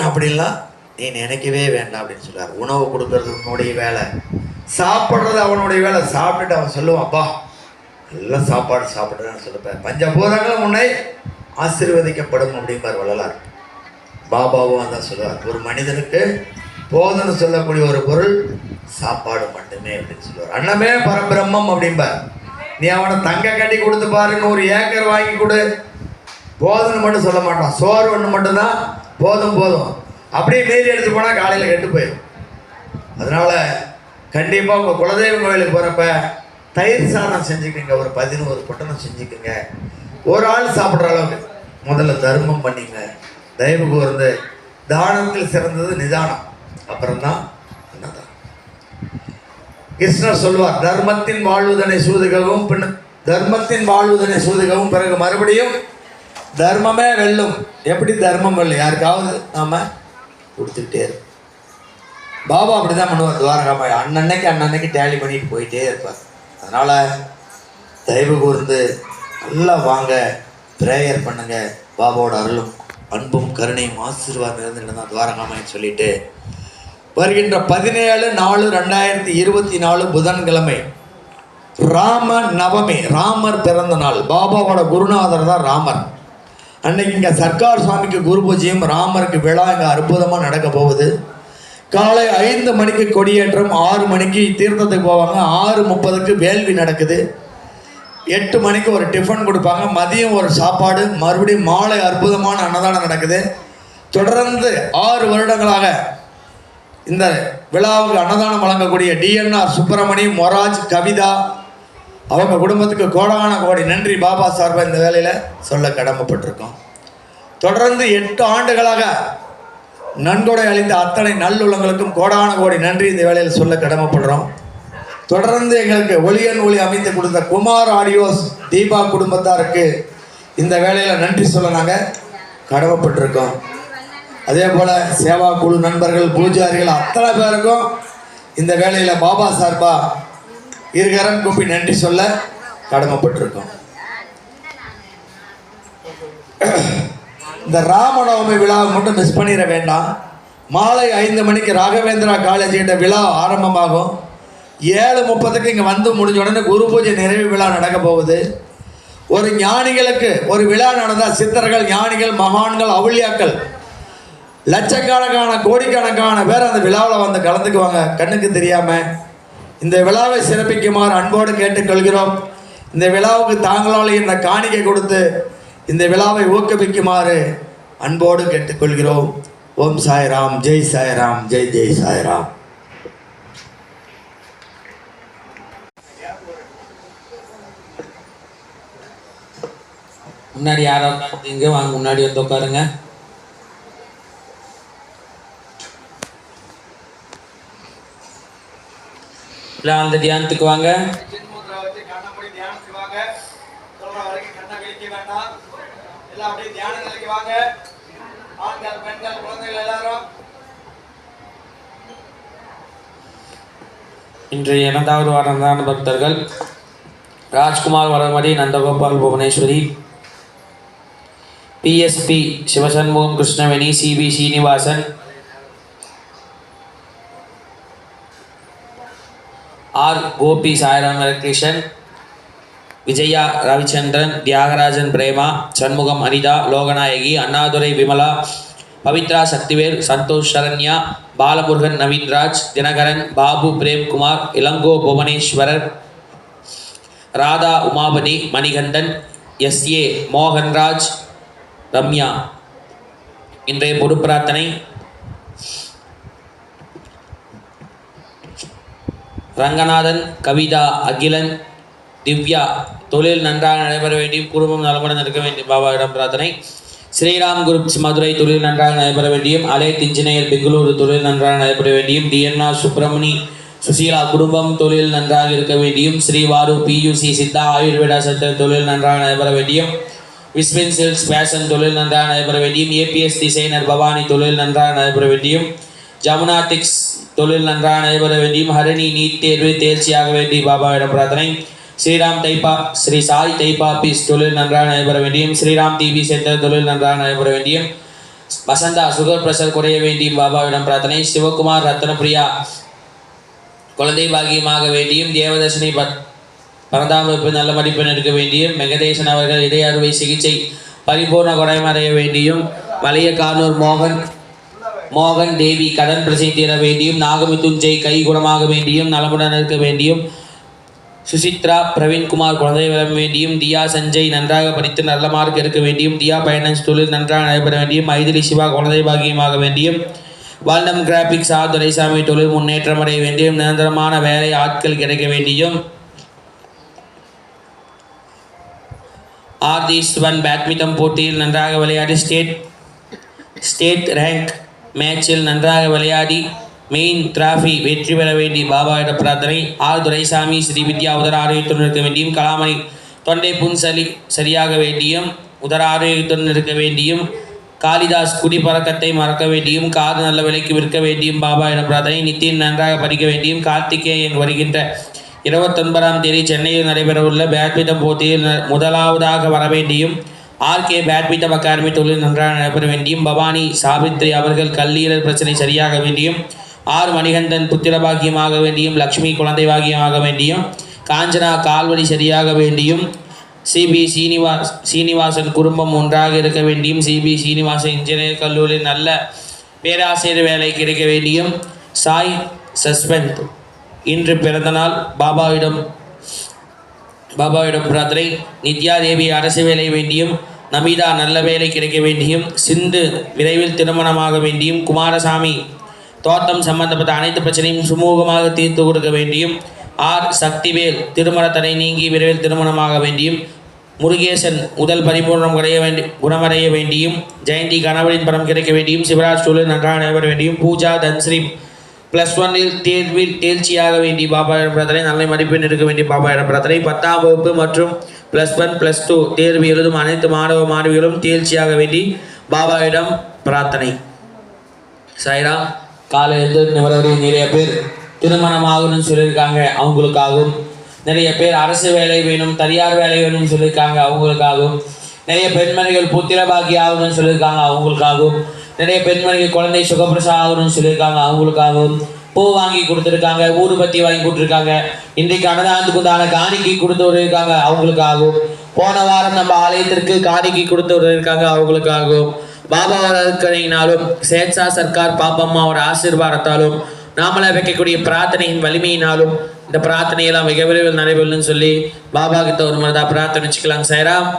அப்படின்லாம் நீ நினைக்கவே வேண்டாம் அப்படின்னு சொல்லுவார். உணவு கொடுக்கறது உன்னுடைய வேலை, சாப்பிட்றது அவனுடைய வேலை. சாப்பிட்டுட்டு அவன் சொல்லுவான், அப்பா நல்லா சாப்பாடு சாப்பிட்றேன்னு சொல்லுப்பேன். பஞ்சபூதங்களும் உன்னை ஆசீர்வதிக்கப்படும் அப்படிம்பார் வள்ளலார். பாபாவும் அதான் சொல்லுவார், ஒரு மனிதனுக்கு போதுன்னு சொல்லக்கூடிய ஒரு பொருள் சாப்பாடு மட்டுமே அப்படின்னு சொல்லுவார். அன்னமே பரபிரம்மம் அப்படிம்பார். நீ அவனை தங்க கட்டி கொடுத்து பாருன்னு 1 ஏக்கர் வாங்கி கொடு, போதுன்னு மட்டும் சொல்ல மாட்டான். சோறு ஒன்று மட்டும்தான் போதும் போதும், அப்படியே மீறி எடுத்து போனால் காலையில் கெட்டு போயிடும். அதனால் கண்டிப்பாக உங்கள் குலதெய்வம் கோயிலுக்கு போகிறப்ப தயிர் சாதம் செஞ்சுக்கோங்க. ஒரு 11 பொட்டணம் செஞ்சுக்கோங்க. ஒரு ஆள் சாப்பிட்ற அளவுக்கு முதல்ல தர்மம் பண்ணிங்க. தயவு கூர்ந்து தானத்தில் சிறந்தது நிதானம், அப்புறம்தான் அன்னதானம். கிருஷ்ணர் சொல்வார், தர்மத்தின் வாழ்வுதனை சூதுகவும் தர்மத்தின் வாழ்வுதனை சூதுகவும் பிறகு மறுபடியும் தர்மமே வெல்லும். எப்படி தர்மம் வெல்லும்? யாருக்காவது நாம கொடுத்துக்கிட்டே இருக்கும். பாபா அப்படி தான் பண்ணுவார். துவாரகாமாய் அன்னன்னைக்கு டேலி பண்ணிட்டு போயிட்டே இருப்பார். அதனால் தயவு கூர்ந்து நல்லா வாங்க, ப்ரேயர் பண்ணுங்க. பாபாவோட அருளும் அன்பும் கருணையும் ஆசீர்வாதம் இருந்துட்டு தான் துவாரகாமாயின்னு சொல்லிட்டு வருகின்ற 17/4/2024 புதன்கிழமை ராம நவமி, ராமர் பிறந்த நாள். பாபாவோட குருநாதர் தான் ராமர். அன்னைக்கு இங்கே சர்க்கார் சுவாமிக்கு குரு பூஜையும் ராமருக்கு விழா இங்கே அற்புதமாக நடக்க போகுது. காலை 5 மணிக்கு கொடியேற்றம், 6 மணிக்கு தீர்த்தத்துக்கு போவாங்க, 6:30க்கு வேள்வி நடக்குது. 8 மணிக்கு ஒரு டிஃபன் கொடுப்பாங்க, மதியம் ஒரு சாப்பாடு, மறுபடியும் மாலை அற்புதமான அன்னதானம் நடக்குது. தொடர்ந்து 6 வருடங்களாக இந்த விழாவுக்கு அன்னதானம் வழங்கக்கூடிய டிஎன்ஆர் சுப்பிரமணி, மொராஜ், கவிதா அவங்க குடும்பத்துக்கு கோடான கோடி நன்றி பாபா சார்பாக இந்த வேலையில் சொல்ல கடமைப்பட்டிருக்கோம். தொடர்ந்து 8 ஆண்டுகளாக நன்கொடை அளித்த அத்தனை நல்லுள்ளங்களுக்கும் கோடான கோடி நன்றி இந்த வேலையில் சொல்ல கடமைப்படுறோம். தொடர்ந்து எங்களுக்கு ஒளியன் ஒளி அமைத்து கொடுத்த குமார் ஆடியோஸ் தீபா குடும்பத்தாருக்கு இந்த வேலையில் நன்றி சொல்ல நாங்கள் கடமைப்பட்டிருக்கோம். அதே போல் சேவா குழு நண்பர்கள், பூஜாரிகள் அத்தனை பேருக்கும் இந்த வேலையில் பாபா சார்பா இருகரம் கூப்பி நன்றி சொல்ல கடமைப்பட்டிருக்கோம். இந்த ராமநவமி விழாவை மட்டும் மிஸ் பண்ணிட வேண்டாம். மாலை 5 மணிக்கு ராகவேந்திரா காலேஜிட்ட விழா ஆரம்பமாகும். 7:30 இங்கே வந்து முடிஞ்ச உடனே குரு பூஜை நிறைவு விழா நடக்க போகுது. ஒரு ஞானிகளுக்கு ஒரு விழா நடந்தால் சித்தர்கள், ஞானிகள், மகான்கள், அவுளியாக்கள் லட்சக்கணக்கான கோடிக்கணக்கான பேர் அந்த விழாவில் வந்து கலந்துக்குவாங்க. கண்ணுக்கு தெரியாமல் இந்த விழாவை சிறப்பிக்குமாறு அன்போடு கேட்டுக்கொள்கிறோம். இந்த விழாவுக்கு தாங்களால் இந்த காணிக்கை கொடுத்து இந்த விழாவை ஊக்குவிக்குமாறு அன்போடு கேட்டுக்கொள்கிறோம். ஓம் சாய்ராம், ஜெய் சாய்ராம், ஜெய் ஜெய் சாய்ராம். முன்னாடி யாரோ உட்காந்துங்க, வாங்க முன்னாடி வந்து உட்காருங்க. அந்த தியானத்துக்கு வாங்க. இன்றைய 2வது வாரந்தான பக்தர்கள் Rajkumar Valarmathi, Nandagopal Bhuvaneswari, BSP Sivashanmugam, Krishnaveni, Sibi Srinivasan, R Gopi, Sairam electrician, Vijaya Ravichandran, Thiyagarajan Prema, Shanmugam Anitha, Loganayaki, Annadurai Vimala, Pavithra Sakthivel, Santhosh Saranya, Balamurugan, Naveenraj, Dinakaran, Babu, Premkumar, Ilango Bhuvaneswarar, Radha, Umapathi, Manikandan, SA Mohanraj, Ramya. இன்றைய பொது பிரார்த்தனை. ரங்கநாதன், கவிதா, அகிலன், திவ்யா தொழில் நன்றாக நடைபெற வேண்டியும் குடும்பம் நலமுடன் இருக்க வேண்டியும் பாபாவிடம் பிரார்த்தனை. ஸ்ரீராம் குரூப்ஸ் மதுரை தொழில் நன்றாக நடைபெற வேண்டியும், அலேத் இன்ஜினியர் பெங்களூரு தொழில் நன்றாக நடைபெற வேண்டியும், டிஎன்ஆர் சுப்பிரமணி சுசீலா குடும்பம் தொழில் நன்றாக இருக்க வேண்டியும், ஸ்ரீவாரு பியூசி சித்தா ஆயுர்வேதா சென்டர் தொழில் நன்றாக நடைபெற வேண்டியும், விஸ்வின் சில்க்ஸ் ஃபேஷன் தொழில் நன்றாக நடைபெற வேண்டியும், ஏபிஎஸ் டிசைனர் பவானி தொழில் நன்றாக நடைபெற வேண்டியும், ஜமுனாடிக்ஸ் தொழில் நன்றாக நடைபெற வேண்டியும், ஹரணி நீட் தேர்வு தேர்ச்சியாக வேண்டிய பாபாவிடம் பிரார்த்தனை. ஸ்ரீராம் தைப்பா ஸ்ரீ சாய் தைப்பா பீஸ் தொழில் நன்றாக நடைபெற வேண்டியும், ஸ்ரீராம் டிவி சென்டர் தொழில் நன்றாக நடைபெற வேண்டியும், வசந்தா சுகர் பிரஷர் குறைய வேண்டியும் பாபாவிடம் பிரார்த்தனை. சிவகுமார் ரத்னபிரியா குழந்தை பாகியமாக வேண்டியும், தேவதர்ஷினி பரதாமப்பு நல்ல மதிப்பெண் எடுக்க வேண்டியும், வெங்கடேசன் அவர்கள் இதய அறுவை சிகிச்சை பரிபூர்ண குணமடைய வேண்டியும், வளைய கானூர் மோகன் தேவி கடன் பிரச்சனை தீர வேண்டியும், நாகமித்துஞ்சை கை குணமாக வேண்டியும், நலமுடன் இருக்க வேண்டியும், சுசித்ரா பிரவீன்குமார் குழந்தை வளர வேண்டியும், தியா சஞ்சய் நன்றாக படித்து நல்ல மார்க் எடுக்க வேண்டியும், தியா பைனான்ஸ் தொழில் நன்றாக நடைபெற வேண்டியும், மைதிலி சிவா குழந்தை பாகியமாக வேண்டியும், வால்டம் கிராபிக்ஸ் ஆர் துரைசாமி தொழில் முன்னேற்றம் அடைய வேண்டியும், நிரந்தரமான வேலை ஆட்கள் கிடைக்க வேண்டியும், ஆர்தீஸ்வன் பேட்மிண்டன் போட்டியில் நன்றாக விளையாடி ஸ்டேட் ரேங்க் மேட்சில் நன்றாக விளையாடி மெயின் டிராஃபி வெற்றி பெற வேண்டி பாபாவிட பிரார்த்தனை. ஆர் துரைசாமி ஸ்ரீ வித்யா உதர ஆரோக்கியத்துடன் இருக்க வேண்டியும், கலாமணி தொண்டை புன்சலி சரியாக வேண்டியும், உதர ஆரோக்கியத்துடன் இருக்க வேண்டியும், காளிதாஸ் குடிப்பழக்கத்தை மறக்க வேண்டியும், காது நல்ல விலைக்கு விற்க வேண்டியும் பாபாவிட பிரார்த்தனை. நித்தின் நன்றாக படிக்க வேண்டியும், கார்த்திகேயன் வருகின்ற 29ஆம் தேதி சென்னையில் நடைபெறவுள்ள பேட்மிண்டன் போட்டியில் முதலாவதாக வர வேண்டியும், ஆர்கே பேட்மிண்டன் அகாடமி தொழில் நன்றாக நடைபெற வேண்டியும், பவானி சாவித்ரி அவர்கள் கல்லீரல் பிரச்சனை சரியாக வேண்டியும், ஆர் மணிகண்டன் புத்திர பாக்கியமாக வேண்டியும், லக்ஷ்மி குழந்தை பாக்கியமாக வேண்டியும், காஞ்சனா கால்வழி சரியாக வேண்டியும், சிபி சீனிவாசன் குடும்பம் ஒன்றாக இருக்க வேண்டியும், சிபி சீனிவாசன் இன்ஜினியர் கல்லூரியில் நல்ல பேராசிரியர் வேலை கிடைக்க வேண்டியும், சாய் சஸ்பெண்ட் இன்று பிறந்தநாள் பாபாவிடம் பாபாவிடம் பிரார்த்தனை. நித்யா தேவி அரசு வேலை வேண்டியும், நமிதா நல்ல வேலை கிடைக்க வேண்டியும், சிந்து விரைவில் திருமணமாக வேண்டியும், குமாரசாமி தோட்டம் சம்பந்தப்பட்ட அனைத்து பிரச்சனையும் சுமூகமாக தீர்த்து கொடுக்க வேண்டியும், ஆர் சக்திவேல் திருமண தடை நீங்கி விரைவில் திருமணமாக வேண்டியும், முருகேசன் உடல் பரிபூர்ணம் குணமடைய வேண்டியும், ஜெயந்தி கணவரின் படம் கிடைக்க வேண்டியும், சிவராஜ் தொழில் நன்றாக நடைபெற வேண்டியும், பூஜா தன்ஸ்ரீ +1 தேர்வில் தேர்ச்சியாக வேண்டிய பாபாயிடம் பிரார்த்தனை. நல்ல மதிப்பெண் எடுக்க வேண்டிய பாபாயிடம் பிரார்த்தனை. 10ஆம் வகுப்பு மற்றும் +1 +2 தேர்வு எழுதும் அனைத்து மாணவ மாணவிகளும் தேர்ச்சியாக வேண்டி பாபாவிடம் பிரார்த்தனை. சாய்ராம். காலையிலிருந்து நிபுணர்கள் நிறைய பேர் திருமணம் ஆகணும்னு சொல்லியிருக்காங்க, அவங்களுக்காகவும். நிறைய பேர் அரசு வேலை வேணும், தனியார் வேலை வேணும்னு சொல்லியிருக்காங்க, அவங்களுக்காகவும். நிறைய பெண்மணிகள் புத்திர பாக்கியம் ஆகணும்னு சொல்லியிருக்காங்க, அவங்களுக்காகவும். நிறைய பெண்மணிகள் குழந்தை சுகப்பிரசவம் ஆகணும்னு சொல்லியிருக்காங்க, அவங்களுக்காகவும். பூ வாங்கி கொடுத்துருக்காங்க, ஊதுபத்தி வாங்கி கொடுத்துருக்காங்க, இன்றைக்கு அன்னதானத்துக்கு உண்டான காணிக்கை கொடுத்து இருக்காங்க, அவங்களுக்காகவும். போன வாரம் நம்ம ஆலயத்திற்கு காணிக்கை கொடுத்து இருக்காங்க, அவங்களுக்காகவும். பாபாவினாலும் சேட்சா சர்க்கார் பாப்பம்மாவோட ஆசீர்வாதத்தாலும் நாமளே வைக்கக்கூடிய பிரார்த்தனையின் வலிமையினாலும் இந்த பிரார்த்தனையெல்லாம் மிக விரைவில் நடைபெறும்னு சொல்லி பாபா கிட்ட ஒரு மாதிரி தான் பிரார்த்தனை வச்சுக்கலாம். சாய்ராம்.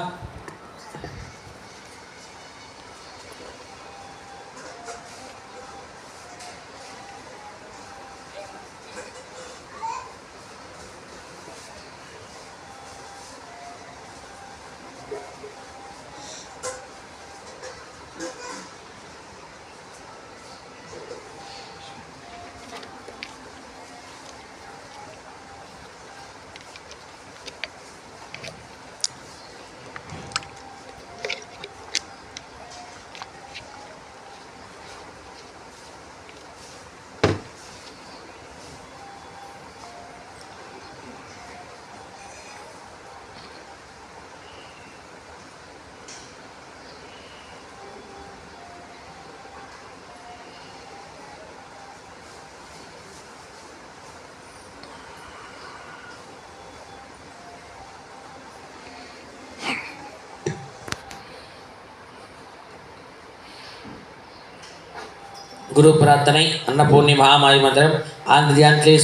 குரு பிரார்த்தனை. அன்னபூர்ணி மகாமாரி மந்திரம் ஆழ்ந்த தியானத்திலே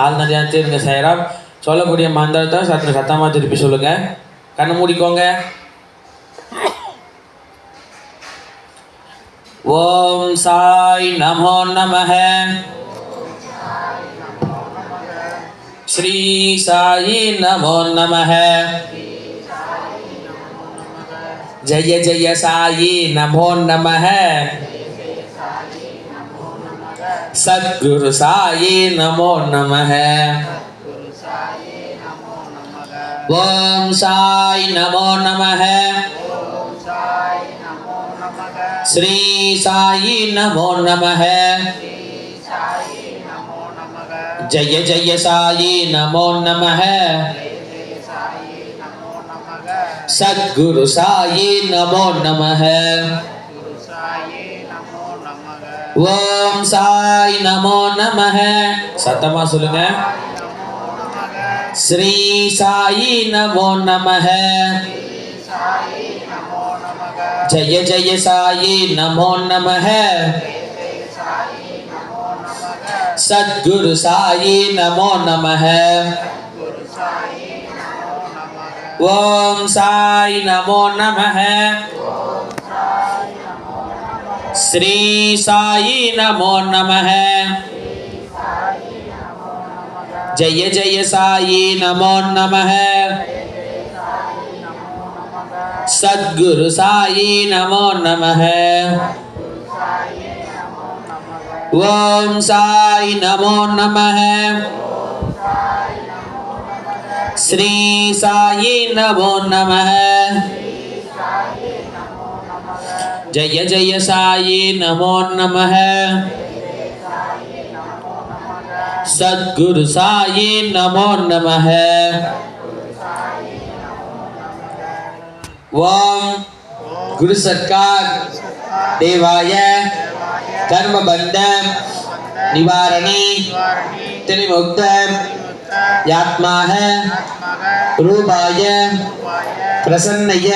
ஆழ்ந்த தியானத்திலே இருங்க சாய்ராம். சொல்லக்கூடிய மந்திரத்தை சத்தமாக திருப்பி சொல்லுங்க. கண்ணை மூடிக்கோங்க. ஓம் சாய் நமோ நமஹ. ஸ்ரீ சாயி நமோ நமஹ. ஜய ஜய சாயி நமோ நமஹ. सद्गुरु साई नमो नमः. ओम साई नमो नमः. श्री साई नमो नमः. जय जय साई नमो नमः. सद्गुरु साई नमो नमः. ஓம் சாய் நமோ நமஹ. சத்தமா சொல்லுங்க. ஸ்ரீ சாயி நமோ நமஹ. ஜய ஜய சாயி நமோ நமஹ. சத்குரு சாயி நமோ நமஹ. ஓம் சாய் நமோ நமஹ. श्री साई नमो नमः. जय जय साई नमो नमः. सद्गुरु साई नमो नमः. ओम साई नमो नमः. श्री साई नमो नमः. जय जय साई नमो नमः. सद्गुरु साई नमो नमः. ओम गुरु सरकार देवाय कर्म बंध निवारणी त्रिमुक्त यात्मा है रूपाय प्रसन्नय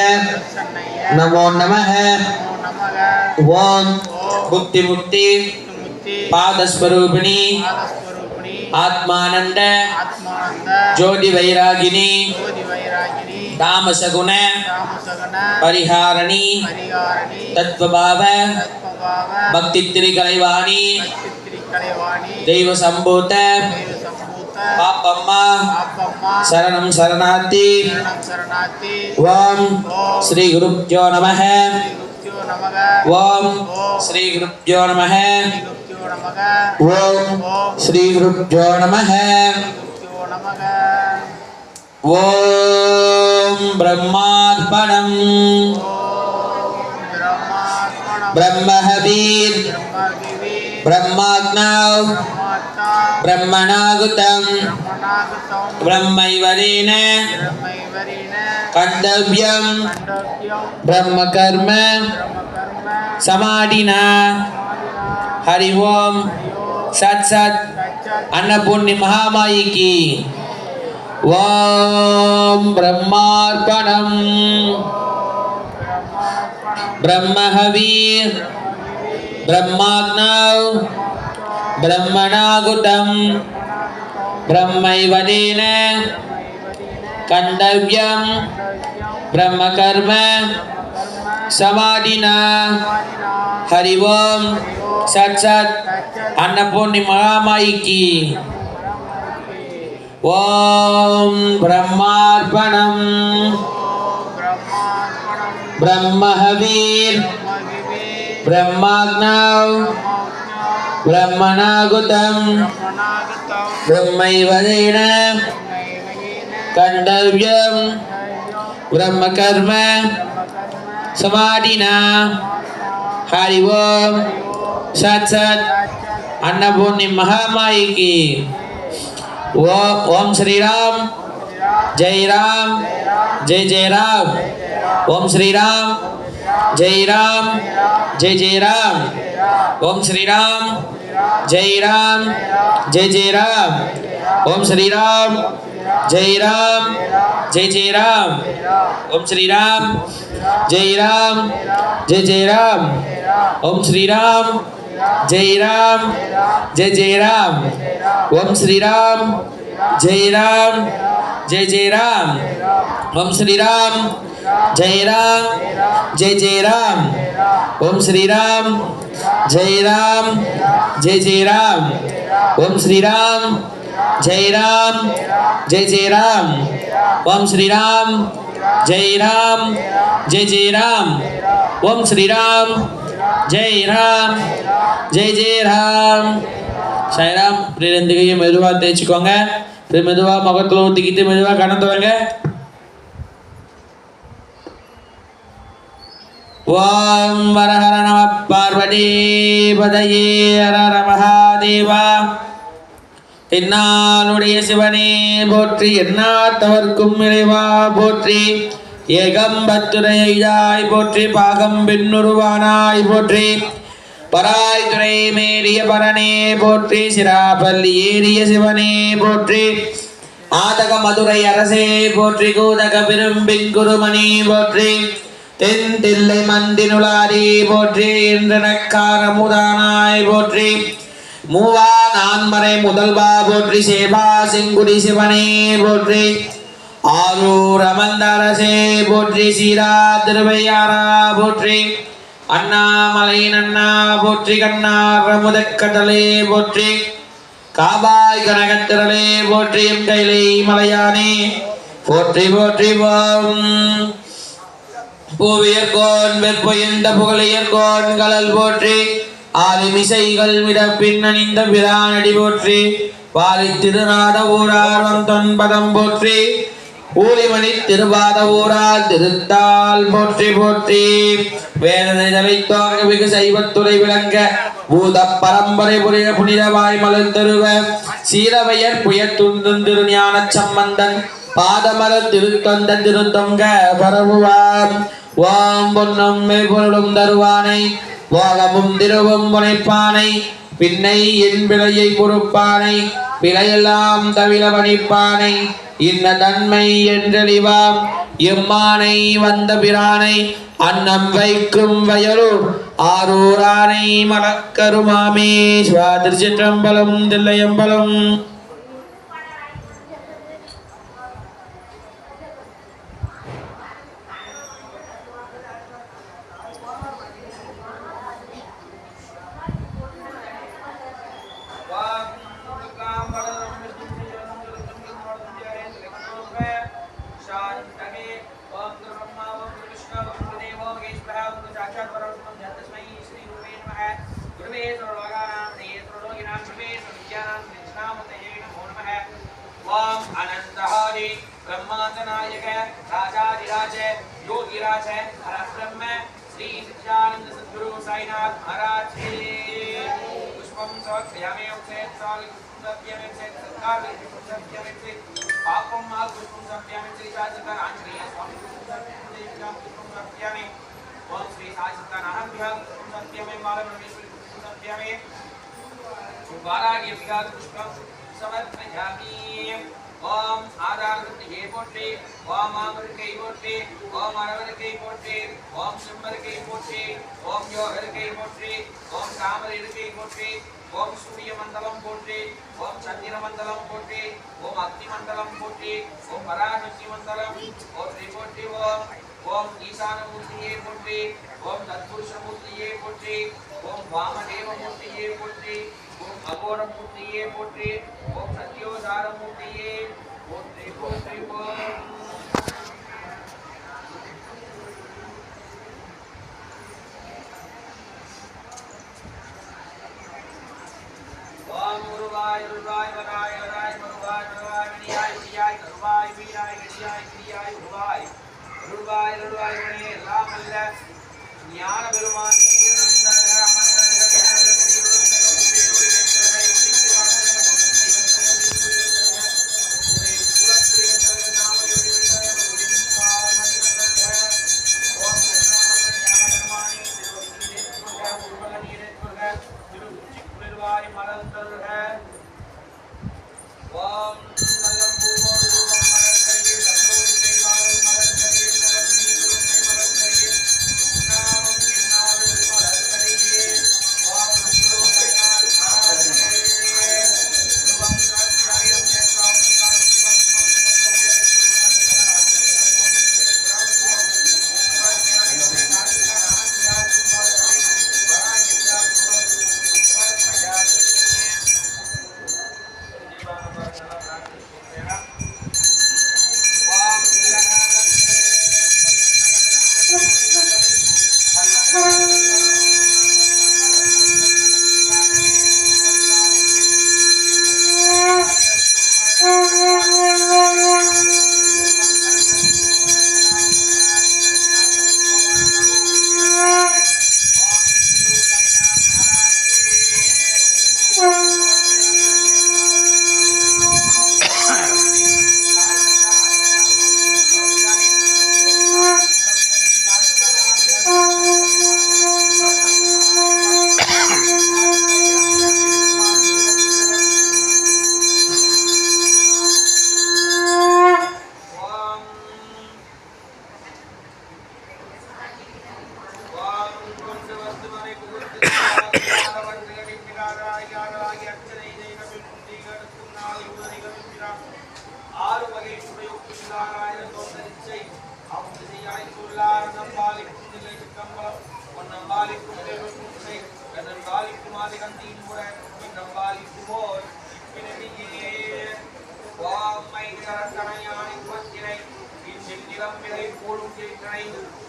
नमो नमः. ओम मुक्ति मुक्ति पाद स्वरूपिणी आत्मानंद ज्योति वैरागिनी தாமசகுண தாமசகன பரிஹாரணி பரிகாரணி தத்வபாவ தத்வபாவ பக்தி திரிகலைவாணி பக்தி கலைவாணி தெய்வ சம்பூத தேவ சம்பூத பாப்பம்மா ஆப்பம்மா சரணம் சரணாத்தி சரணம் சரணாத்தி ஓம் ஸ்ரீ குருப்யோ நமः குருப்யோ நமக ஓம் ஸ்ரீ குருப்யோ நமः குருப்யோ நமக ஓம் ஸ்ரீ குருப்யோ நமः குருப்யோ நமக ஓம் பிரம்மார்ப்பணம் பிரம்மாத்மனம் பிரம்மஹவீர் பிரம்மகிவி பிரம்மாக்னௌ பிரம்மாத்தா பிரம்மணாகுதம் பிரம்மநாகதம் பிரம்மைவரேன பிரம்மைவரிண கந்தவ்யம் கண்டோக்கியம் பிரம்மகர்ம பிரம்மகர்ம சமாடினா ஹரி ஓம் சத் சத் சச்சத் अन्नपूर्णि महामाई की ओम ब्रह्मार्पणम ब्रह्महवीर ब्रह्माग्नौ ब्रह्मणागुतम ब्रह्मैवनेन कंडव्यम ब्रह्मकर्म समाधिना हरि ओम सत सत अन्नपूर्णि महामाई की ओम ब्रह्मार्पणम ब्रह्महवीर ब्रह्माग्नौ ब्रह्मणागुतम ब्रह्मैवनेन कंडव्यम ब्रह्मकर्म समाधिना हरि ओम सत सत अन्नपूर्णि महामाई की ओम श्री राम जय राम जय जय राम ओम श्री राम जय राम जय जय राम ओम श्री राम जय राम जय जय राम ओम श्री राम जय राम जय जय राम ओम श्री राम जय राम जय जय राम ओम श्री राम जय राम जय जय राम ओम श्री राम जय राम जय जय राम ओम श्री राम जय राम जय जय राम ओम श्री राम जय राम जय जय राम ओम श्री राम जय राम जय जय राम ओम श्री राम जय राम जय जय राम ओम श्री राम जय राम जय जय राम साईराम ரெண்டு கையை மெதுவா தேய்ச்சிக்கோங்க மெதுவா முகத்துல ஊத்திக்கிட்டு மெதுவா கண்ணை துறங்க ஓம் ஹர ஹர நம பார்வதி பதையே ஹர ஹர மகாதேவா என்னாளுடைய சிவனே போற்றி எண்ணாத்தவர்க்கும் இறைவா போற்றி ஏகம்பத்துரையாய் போற்றி பாகம் பின்னுருவானாய் போற்றி பராய் துறை மேறிய பரனே போற்றி சிராபள்ளி ஏறிய சிவனே போற்றி ஆதக மதுரை அரசே போற்றி கூதக பெரும்பின் குருமணி போற்றி தென் தில்லை மந்தினுளாரி போற்றி இன்றனக்கார முதானாய் போற்றி மூவா நான்மறை முதல்வா போற்றி சேபா செங்குடி சிவனே போற்றி ஆரூர் அமர்ந்தரசே போற்றி சீரா திருவையாரா போற்றி அண்ணாமலை நன்னா போற்றி கண்ணார் அமுதக்கடலே போற்றி காபாய் கனகத்திரளே போற்றி எம் கைலை மலையானே போற்றி போற்றி போம் பூவியர்கோன் வெற்பொயந்த புகழியர்கோன் கலல் போற்றி ஆலிமிசைகள் விட பின்னணிந்த பிரானடி போற்றி பாலி திருநாத ஊரார்வம் தொன்பதம் போற்றி ஊழிமணி திருபாத ஊரால் திருத்தால் போற்றி போற்றி வேதனை தலைத்தோங்க மிகு சைவத்துறை விளங்க பூத பரம்பரை புரிய புனிதவாய் மலர் தருவ சீரவையர் புயத்துந்தன் திருஞான சம்பந்தன் பாதமலர் திருத்தொந்த திருத்தொங்க பரவுவாம் ஓம் பொன்னும் மெய்பொருளும் தருவானை போகமும் திருவும் முனைப்பானை பின்னை என் பிழையை பொறுப்பானை பிழையெல்லாம் தவிர வணிப்பானை இன்ன தன்மை என்றெளிவாம் எம்மானை வந்த பிரானை அன்னம் வைக்கும் வயலூர் ஆரூரானை மலக்கருமாமே சிவா திருச்சிற்றம்பலம் தில்லையம்பலம். ओम अनंतहरि ब्रह्मांडनायक राजाधिराज योगिराज परब्रह्म श्री सच्चिदानंद सद्गुरु साईनाथ महाराज की पुष्पम समर्पयामि उक्षेत्रालि पुष्पम समर्पयामि सत्कारलि पुष्पम समर्पयामि पापम माल पुष्पम समर्पयामि श्री साईनाथ आंजनेय स्वामी पुष्पम समर्पयामि ओम श्री साईनाथ नारायण पुष्पम समर्पयामि मालमणीश्वरी पुष्पम समर्पयामि वारागी विहार पुष्पम समर्पयामि ओम आधारवृत्तिये पोट्टे ओम आमृतके पोट्टे ओम अरवरके पोट्टे ओम सिंहरके पोट्टे ओम योगरके पोट्टे ओम कामरेरके पोट्टे ओम सूर्यमंडलम पोट्टे ओम चंद्रमंडलम पोट्टे ओम अग्निमंडलम पोट्टे ओम पराशक्ति मंडलम ओम त्रिपोट्टे ओम ईशानमूर्तिये पोट्टे ओम तत्पुरुषमूर्तिये पोट्टे ओम वामदेवमूर्तिये पोट्टे ओम अघोरमूर्तिये पोट्टे ओम सत्योदारमूर्तिये पोट्टे पोट्टे ओम गुरुवाय गुरुवाय वराय वराय गुरुवाय गुरुवाय विनियाय विनियाय गुरुवाय वीराय विनियाय विनियाय गुरुवाय गुरुवाय गुरुवाय वने रामल्ल ज्ञान பெருமானே நந்தர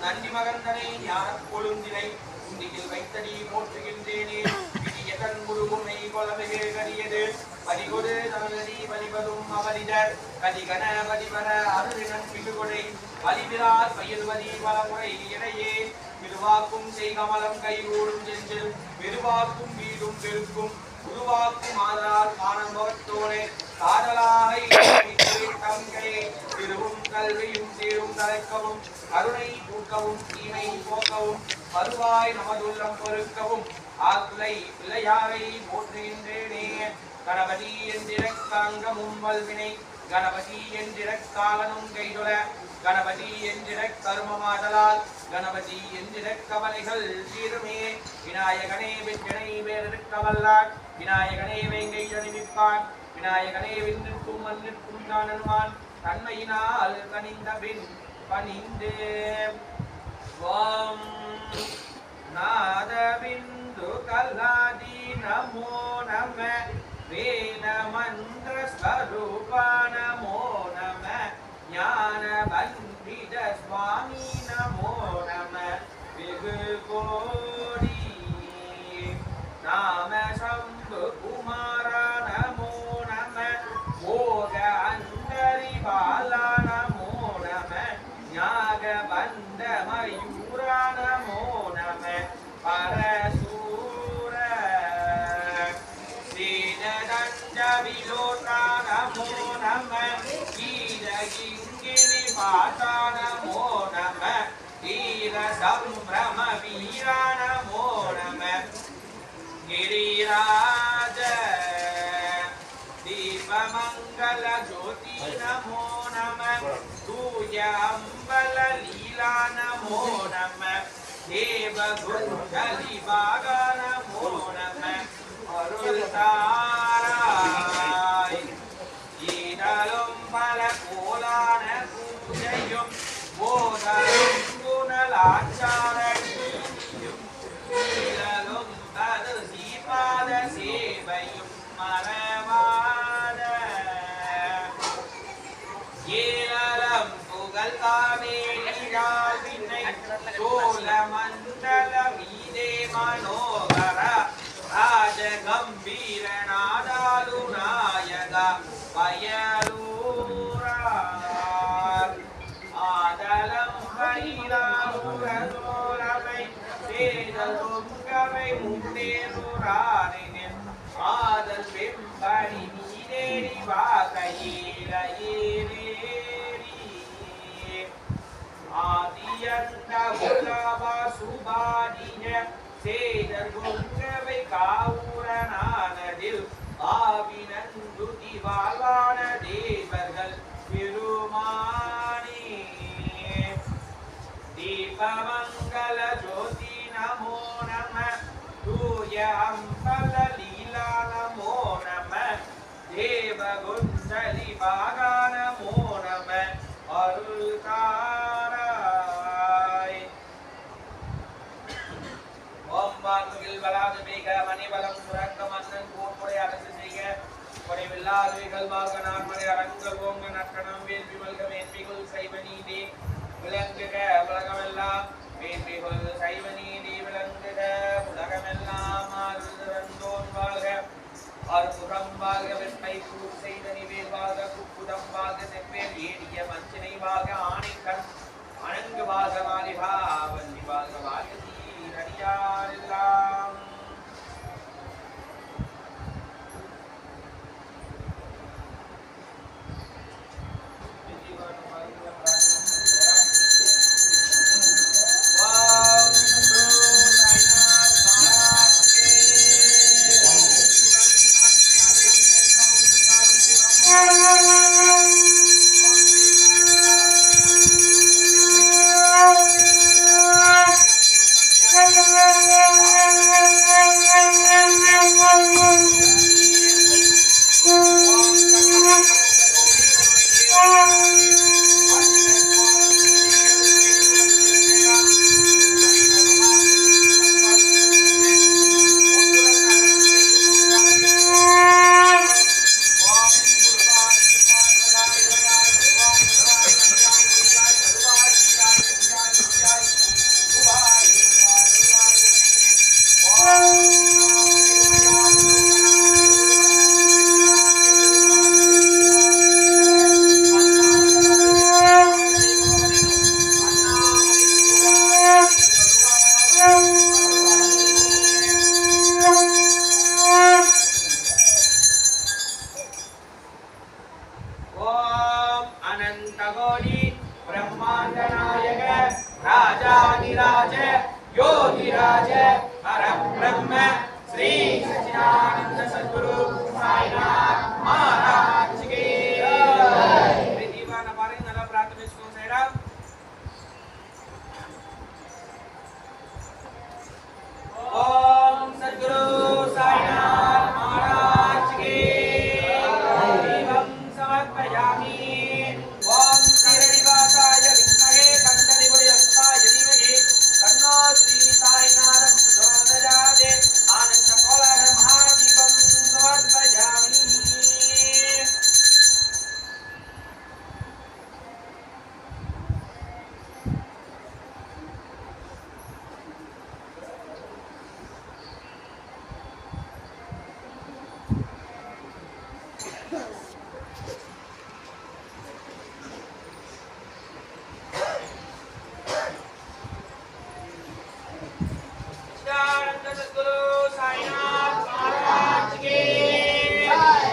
நன்றி மகந்தனை ஞான கொழுந்தினை உண்டியில் வைத்தடி போற்றுகின்றேனே விதியதன் முருகுமை கொலமையே கரியது பரிகொடு தமிழடி வலிபதும் அவரிடர் கதிகன வலிவர அருளினன் பிடுகொடை வலிவிரார் பயில்வதி வளமுறை இடையே விருவாக்கும் செய்கமலம் கைகூடும் செஞ்சில் பெருவாக்கும் வீடும் பெருக்கும் உருவாக்கும் ஆதார் காணம்பவத்தோனே காதலாக தங்கை திருவும் கல்வியும் சேரும் தலைக்கவும் கருணை பூக்கவும் தீமை போக்கவும் மறுவாய் நமதுள்ளம் பொறுக்கவும் ஆக்குலை பிள்ளையாரை போற்றுகின்றேனே கணபதி என்றிரக்காங்கமும் வல்வினை கணபதி என்றிரக்காலனும் கைதொழ கணபதி என்றிட கருமமாதலால் கணபதி என்றிட கவலைகள் தீருமே விநாயகனே வெற்றினை வேறெடுக்கவல்லான் விநாயகனே வேங்கை அணிவிப்பான் விநாயகனே வென்றிருக்கும் மன்னிற்கும் தானன்வான் தன்மையினால் கனிந்த பின் பணிந்து ஓம் நாதபிந்து கல்லாதி நமோ நம வேத மந்திர ஸ்வரூபா நமோ நம ஞான பண்டித சுவாமி நமோ நம வெகு கோடி वीरगाता नमो नमः वीर संभ्रम वीरा नमो नमः गिरिराज दीपमंगल ज्योति नमो नमः तूय अंबल लीला नमो नमः देव गुंडली बागा नमो नमः अरुल ताराय ईडलुम बल कोलान पूजयुम बोधयुम गुणलाचारणीयुम ईडलुम बल सीपाद सेवयुम मरवाद ஈழலம் புகழ்காவேலியாவினை சோழமண்டல வீதே மனோகர ராஜகம்பீர நாடாலு நாயக பயலூரார் ஆதலம் பயிலாருரதோரமை சேதலுங்கவை முன்னேறுரானின் ஆதல் வெம்படி நீரேறி வாகையில ஏறேறி ஆதியந்த உலவா சுபாதிய சேதல் குங்கவை காவுரனானதில் ஆவினந்துதி வாழ்வான தேவர்கள் பெருமானே தீபமங்கல ஜோதி நமோ நம தூய அம்பல லீலா நமோ நம தேவ குண்டலி பாகா நமோ நம அருள் தாராய் ஓம் வாக்குகில் வலாது மேக மணிவலம் சுரங்க மன்னன் போர்புடை அரசு செய்க கொடைவில்லாதுகள் வாழ்க நான்மறை அரங்க ஓங்க நற்கணம் வேள்வி மல்க மேன்மைகள் சைவ நீதி விளங்குக உலகமெல்லாம் வேள்விகள் சைவ நீதி விளங்குக உலகமெல்லாம் ஆறுதோன் வாழ்க அருமுகம் வாழ்க வெண்மை கூர் செய்த நிவேல் வாழ்க குப்புதம் வாழ்க செவ்வேல் ஏடிய மஞ்சினை வாழ்க ஆணைக்கண் அணங்கு வாழ்க வாலிபா வல்லி வாழ்க வாழ்க சீரடியாரெல்லாம் राजाधिराज योगिराज परब्रह्म श्री सच्चिदानंद सद्गुरु साईनाथ महाराज की जय। दीवाना पारेंगे नला प्रार्थना को सेरा ओम सद्गुरु साईनाथ महाराज की दीपं समर्पयामि। ओम श्रीनिवासाय विद्महे तन्त्रनिवृत्ताय धीमहि तन्नो श्री साईनाथं प्रचोदयात्। आनंद कोलाहल महादीपं समर्पयामि। सद्गुरु साईनाथ महाराज की जय।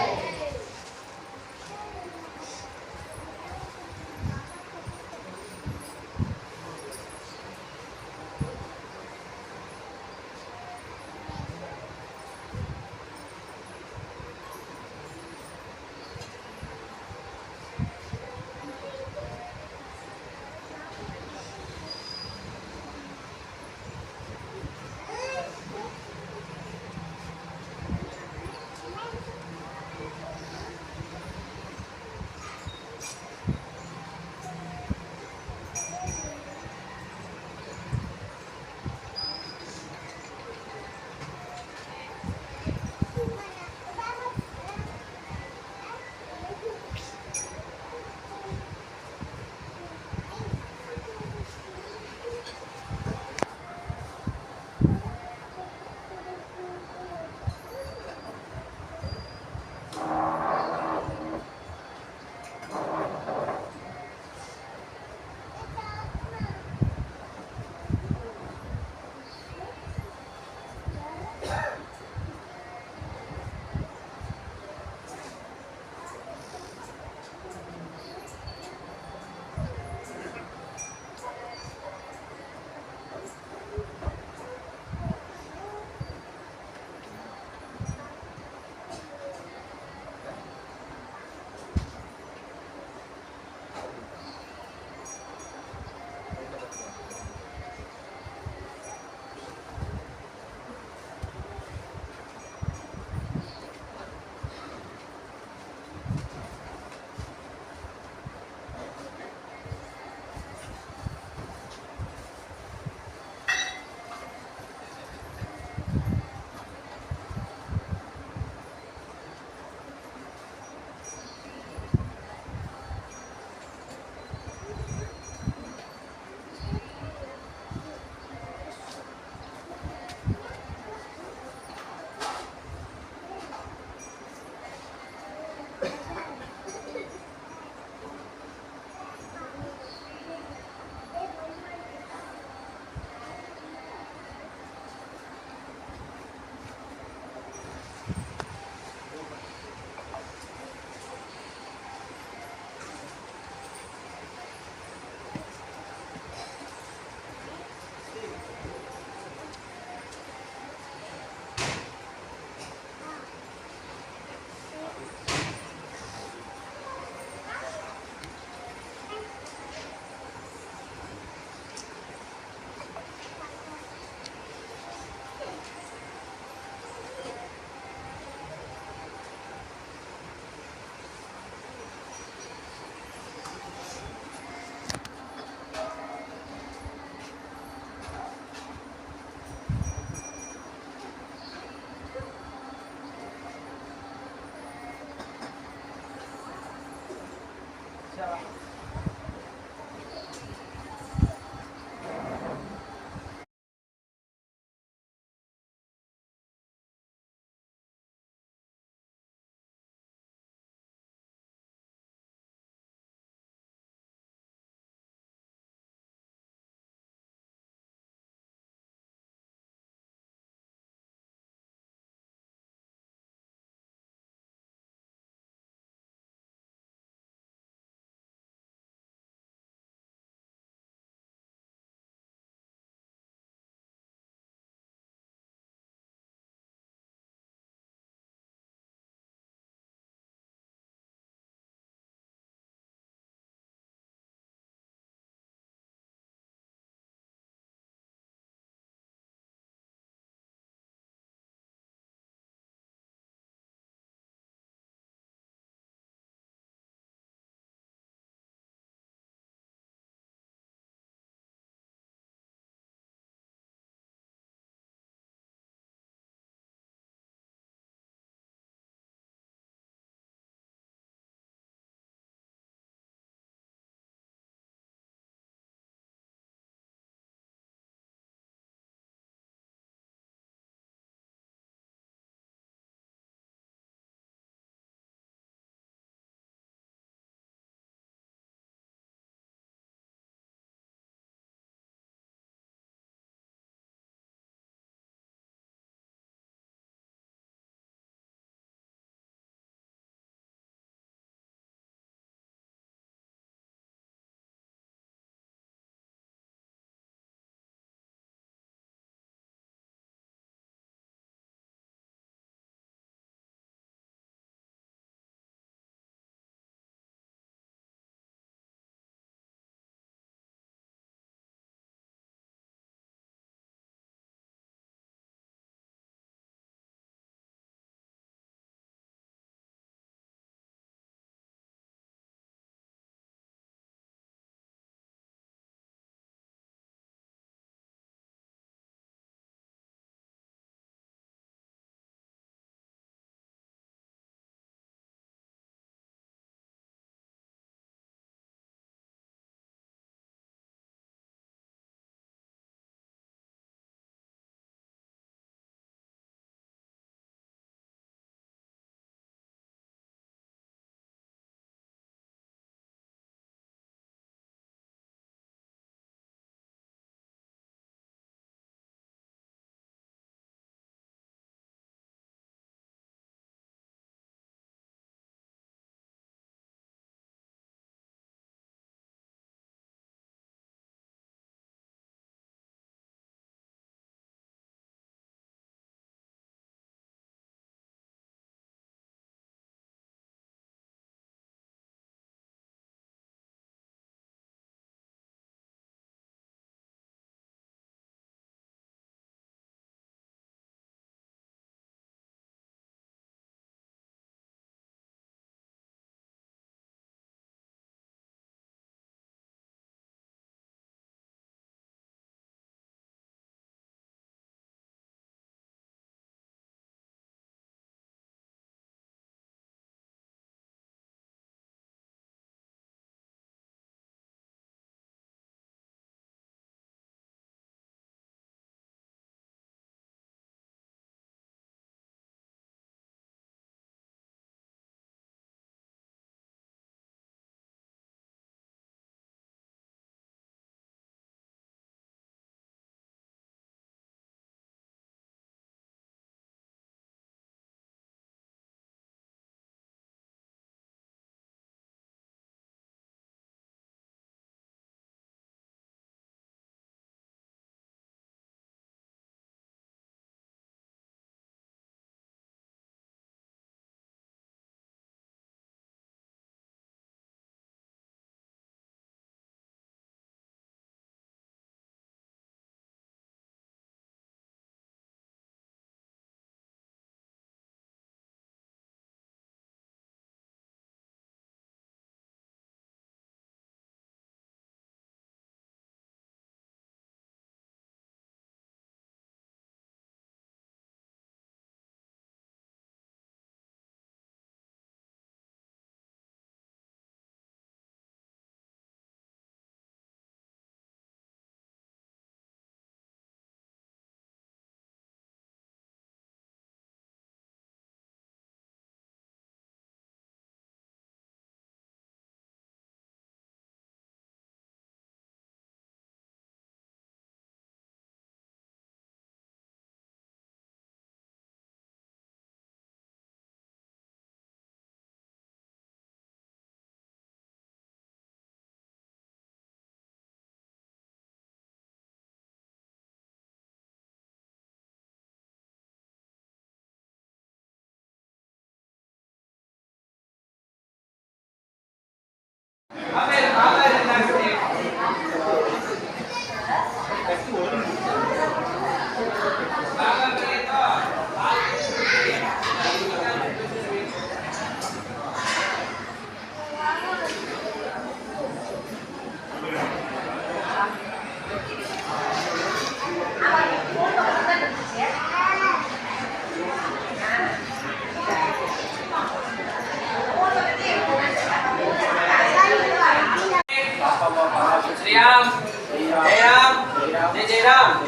Jai Ram.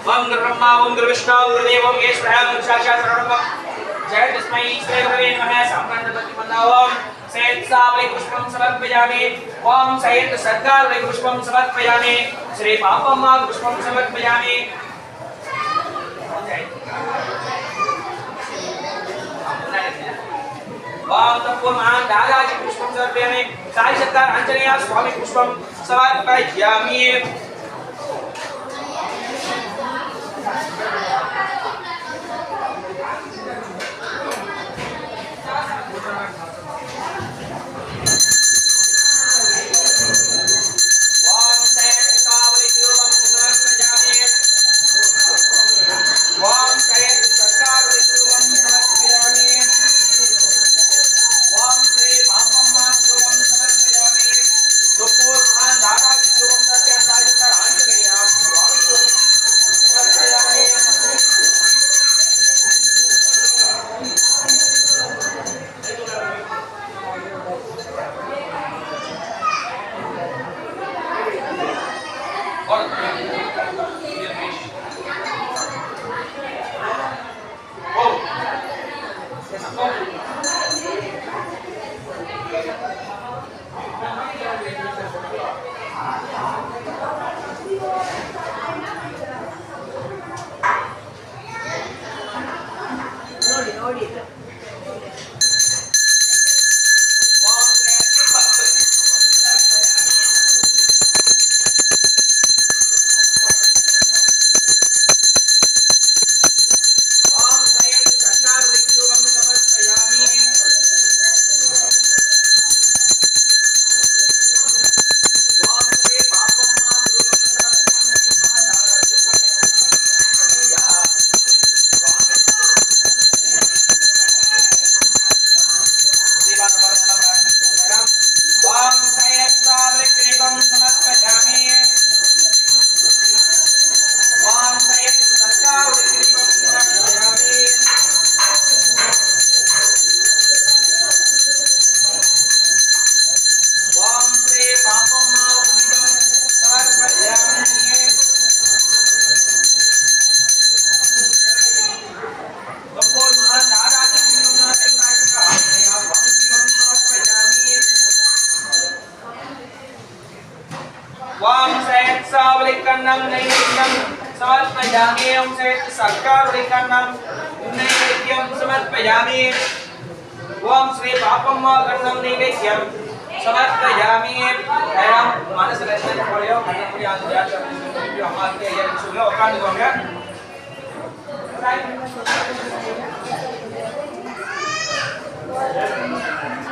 Om Brahma, Om Vishnu, Om Dev, Om Yeshwara, Om Shasha, Saranam. Jai Tasmai Srivare Namaha Samprantapati Mandavam. Sayed Savai Pushpam Samarpayami. Om Sayed Sarkar Vai Pushpam Samarpayami. Shri Papamma Pushpam Samarpayami. Om Tapur Mahan Dadaji Pushpam Samarpayami. Sai Sarkar Anjaneya Swami Pushpam Samarpayami. Kanam naivyam samarpayami. Om Sayed Sarkar Kanam naivyam samarpayami. Om Sri Papamma Kanam naivyam samarpayami. Ayam mana selesai beliau karena beliau ada video amal dia yang sudah akan digonggak. Thank you.